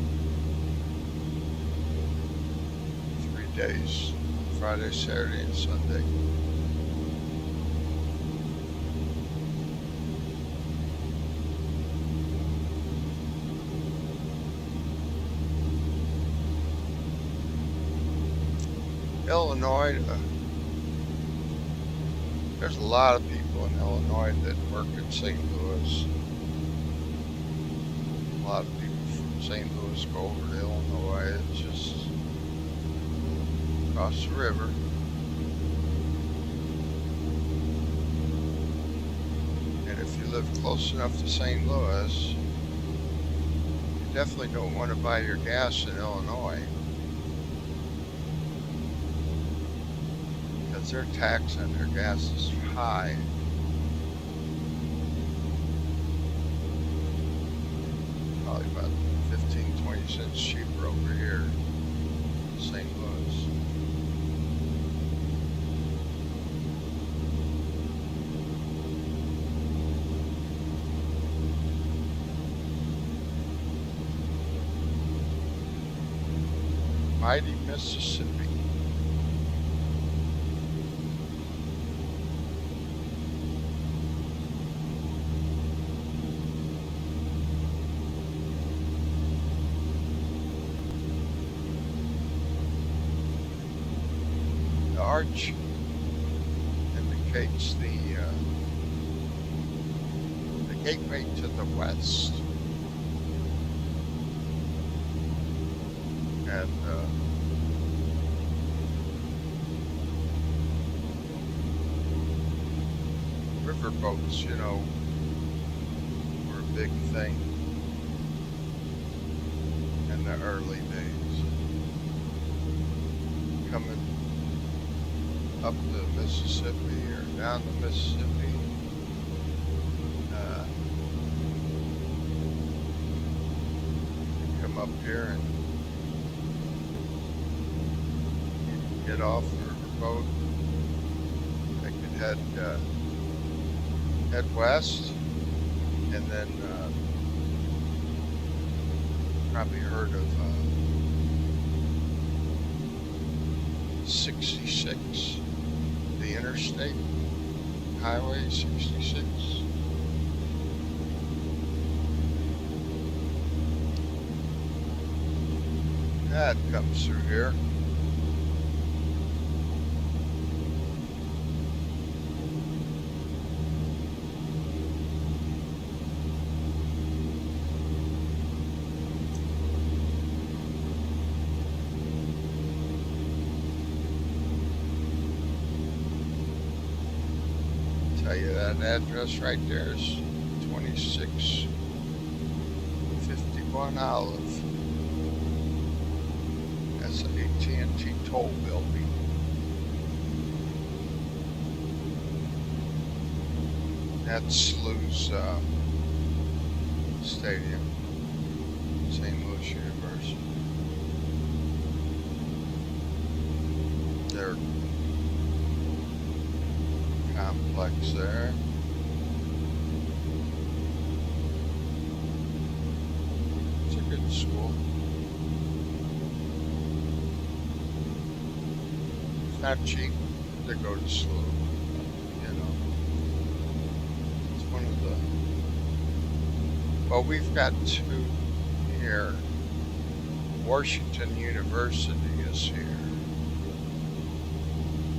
3 days, Friday, Saturday, and Sunday. Illinois, there's a lot of people in Illinois that work in St. Louis. A lot of people from St. Louis go over to Illinois. It's just across the river. And if you live close enough to St. Louis, you definitely don't want to buy your gas in Illinois, because their tax on their gas is high. Probably about 15-20 cents cheaper over here in St. Louis. Mighty Mississippi. The arch indicates the gateway to the west. And riverboats, you know, were a big thing in the early days. Coming up the Mississippi or down the Mississippi. Come up here and get off the boat. They could head west, and then probably heard of 66, the interstate highway 66. That comes through here. Tell you that address right there is 2651 Olive. That's an AT&T toll building. That's SLU's stadium, St. Louis University. Their complex there. It's a good school. It's not cheap to go to SLU, you know. It's one of the, well, we've got two here. Washington University is here.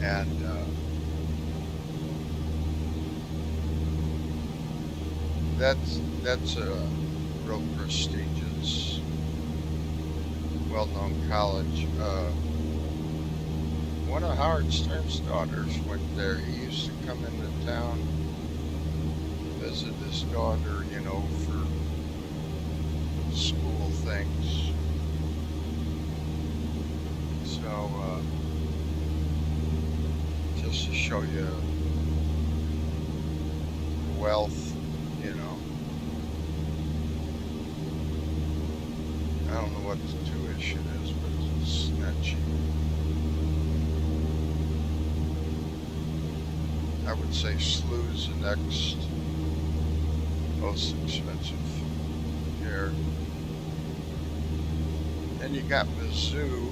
And that's a real prestigious, well-known college. One of Howard Stern's daughters went there. He used to come into town, visit his daughter, you know, for school things. So, just to show you the wealth, you know. I don't know what the tuition is, but it's not cheap. I would say SLU's the next most expensive here. Then you got Mizzou,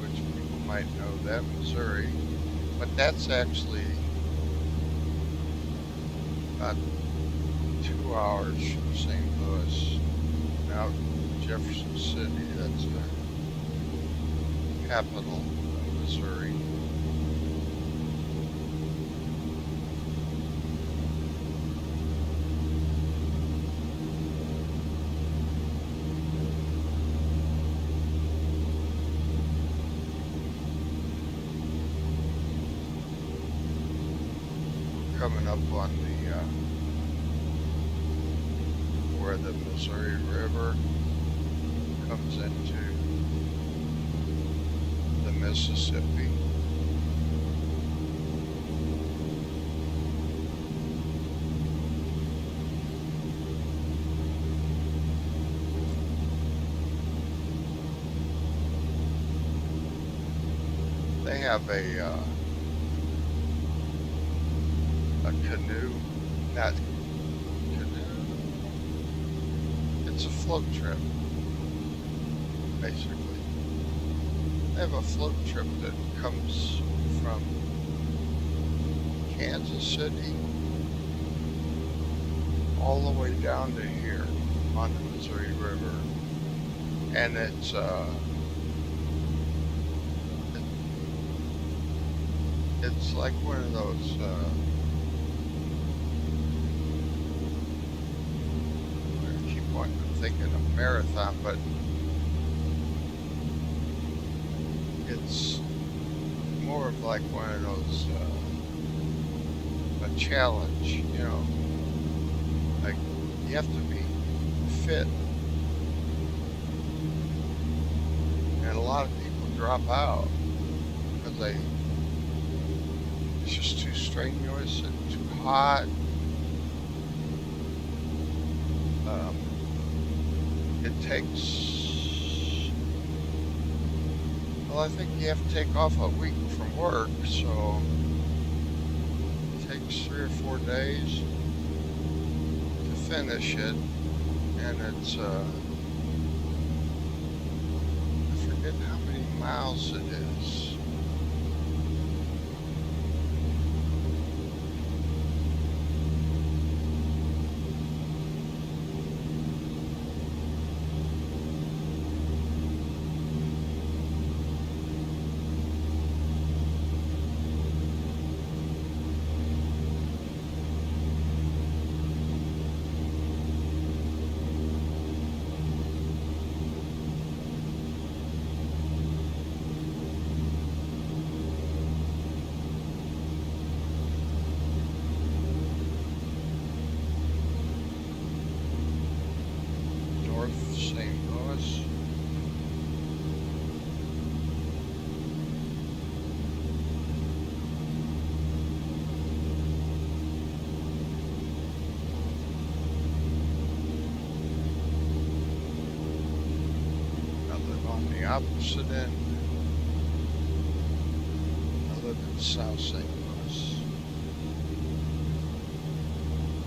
which people might know that, Missouri, but that's actually about 2 hours from St. Louis. Out in Jefferson City, that's the capital of coming up on the where the Missouri River comes into the Mississippi. They have a canoe, not canoe, it's a float trip, basically. They have a float trip that comes from Kansas City all the way down to here on the Missouri River. And it's like one of those I keep wanting to thinking of marathon, but it's more of like one of those a challenge, you know, like you have to be fit, and a lot of people drop out because it's just too strenuous and too hot. It takes, well, I think you have to take off a week from work, so it takes 3 or 4 days to finish it, and it's, I forget how many miles it is. St. Louis. I live on the opposite end. I live in South St. Louis.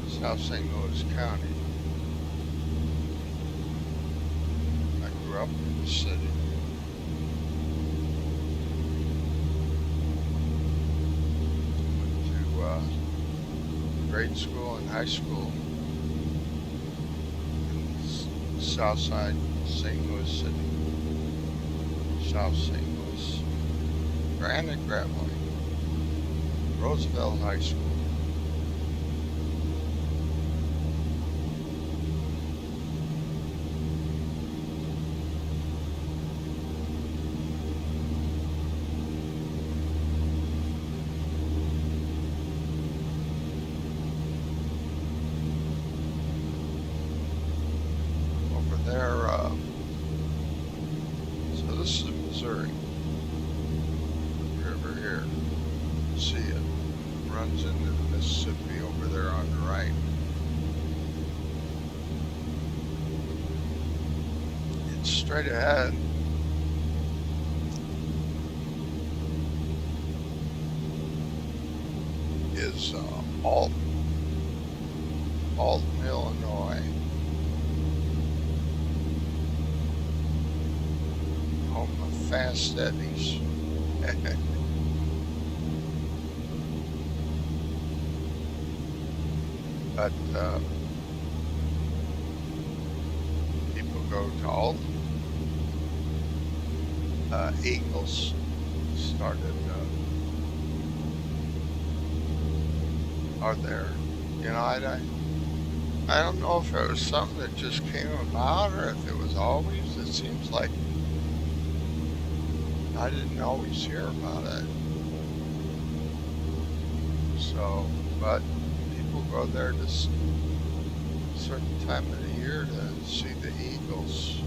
South St. Louis County. Up in the city. Went to grade school and high school in South Side St. Louis City. South St. Louis. Granite Gravelly. Roosevelt High School. So this is Missouri River here. See it runs into the Mississippi over there on the right. It's straight ahead. Is Alton, Illinois. Home of Fast Eddie's. But people go to Alton. Eagles started are there. You know, I don't know if it was something that just came about or if it was always. It seems like I didn't always hear about it. So but people go there this certain time of the year to see the eagles.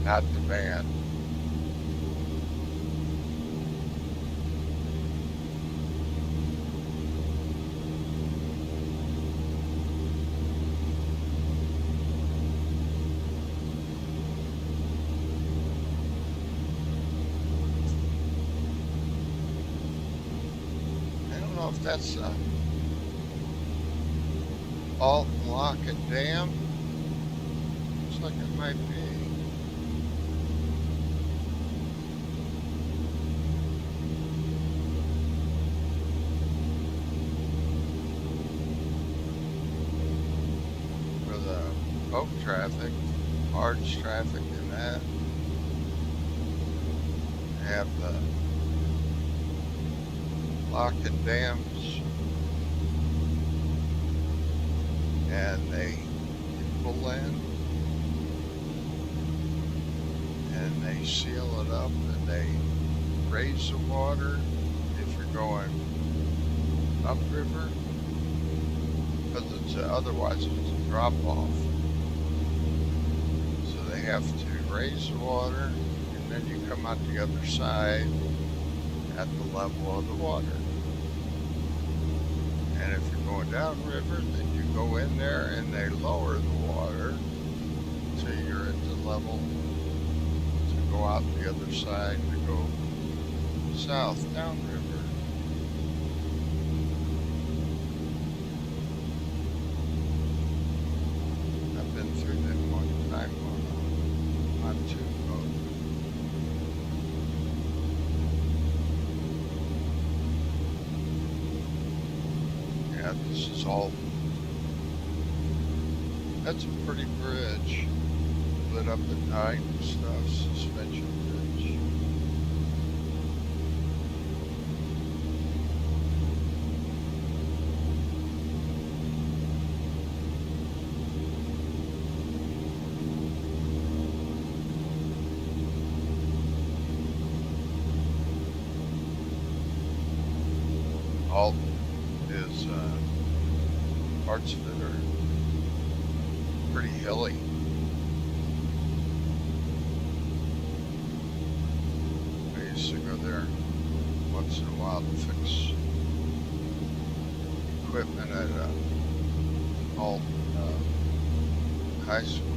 Not the van. I don't know if that's Alt Lockett Dam. Looks like it might be. Boat traffic, barge traffic in that. They have the Lockett dams, and they pull in, and they seal it up, and they raise the water if you're going upriver, because it's otherwise it's a drop off. They have to raise the water, and then you come out the other side at the level of the water. And if you're going downriver, then you go in there and they lower the water till you're at the level to go out the other side to go south downriver. I've been through that one time on two boats. Yeah, this is all, that's a pretty bridge, lit up at night and stuff, suspension bridge. Alt is, parts of it are pretty hilly. I used to go there once in a while to fix equipment at Alt high school.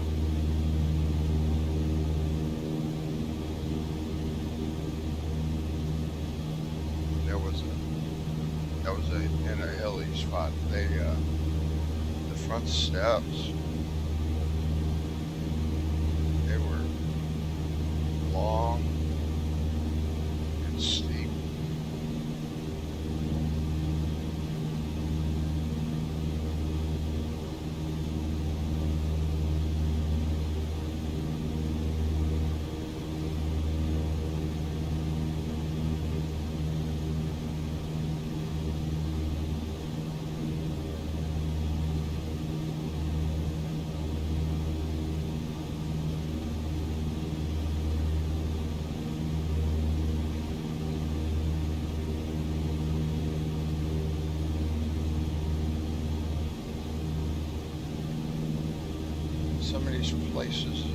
That was in a hilly spot. The front steps, they were long and steep. Some of these places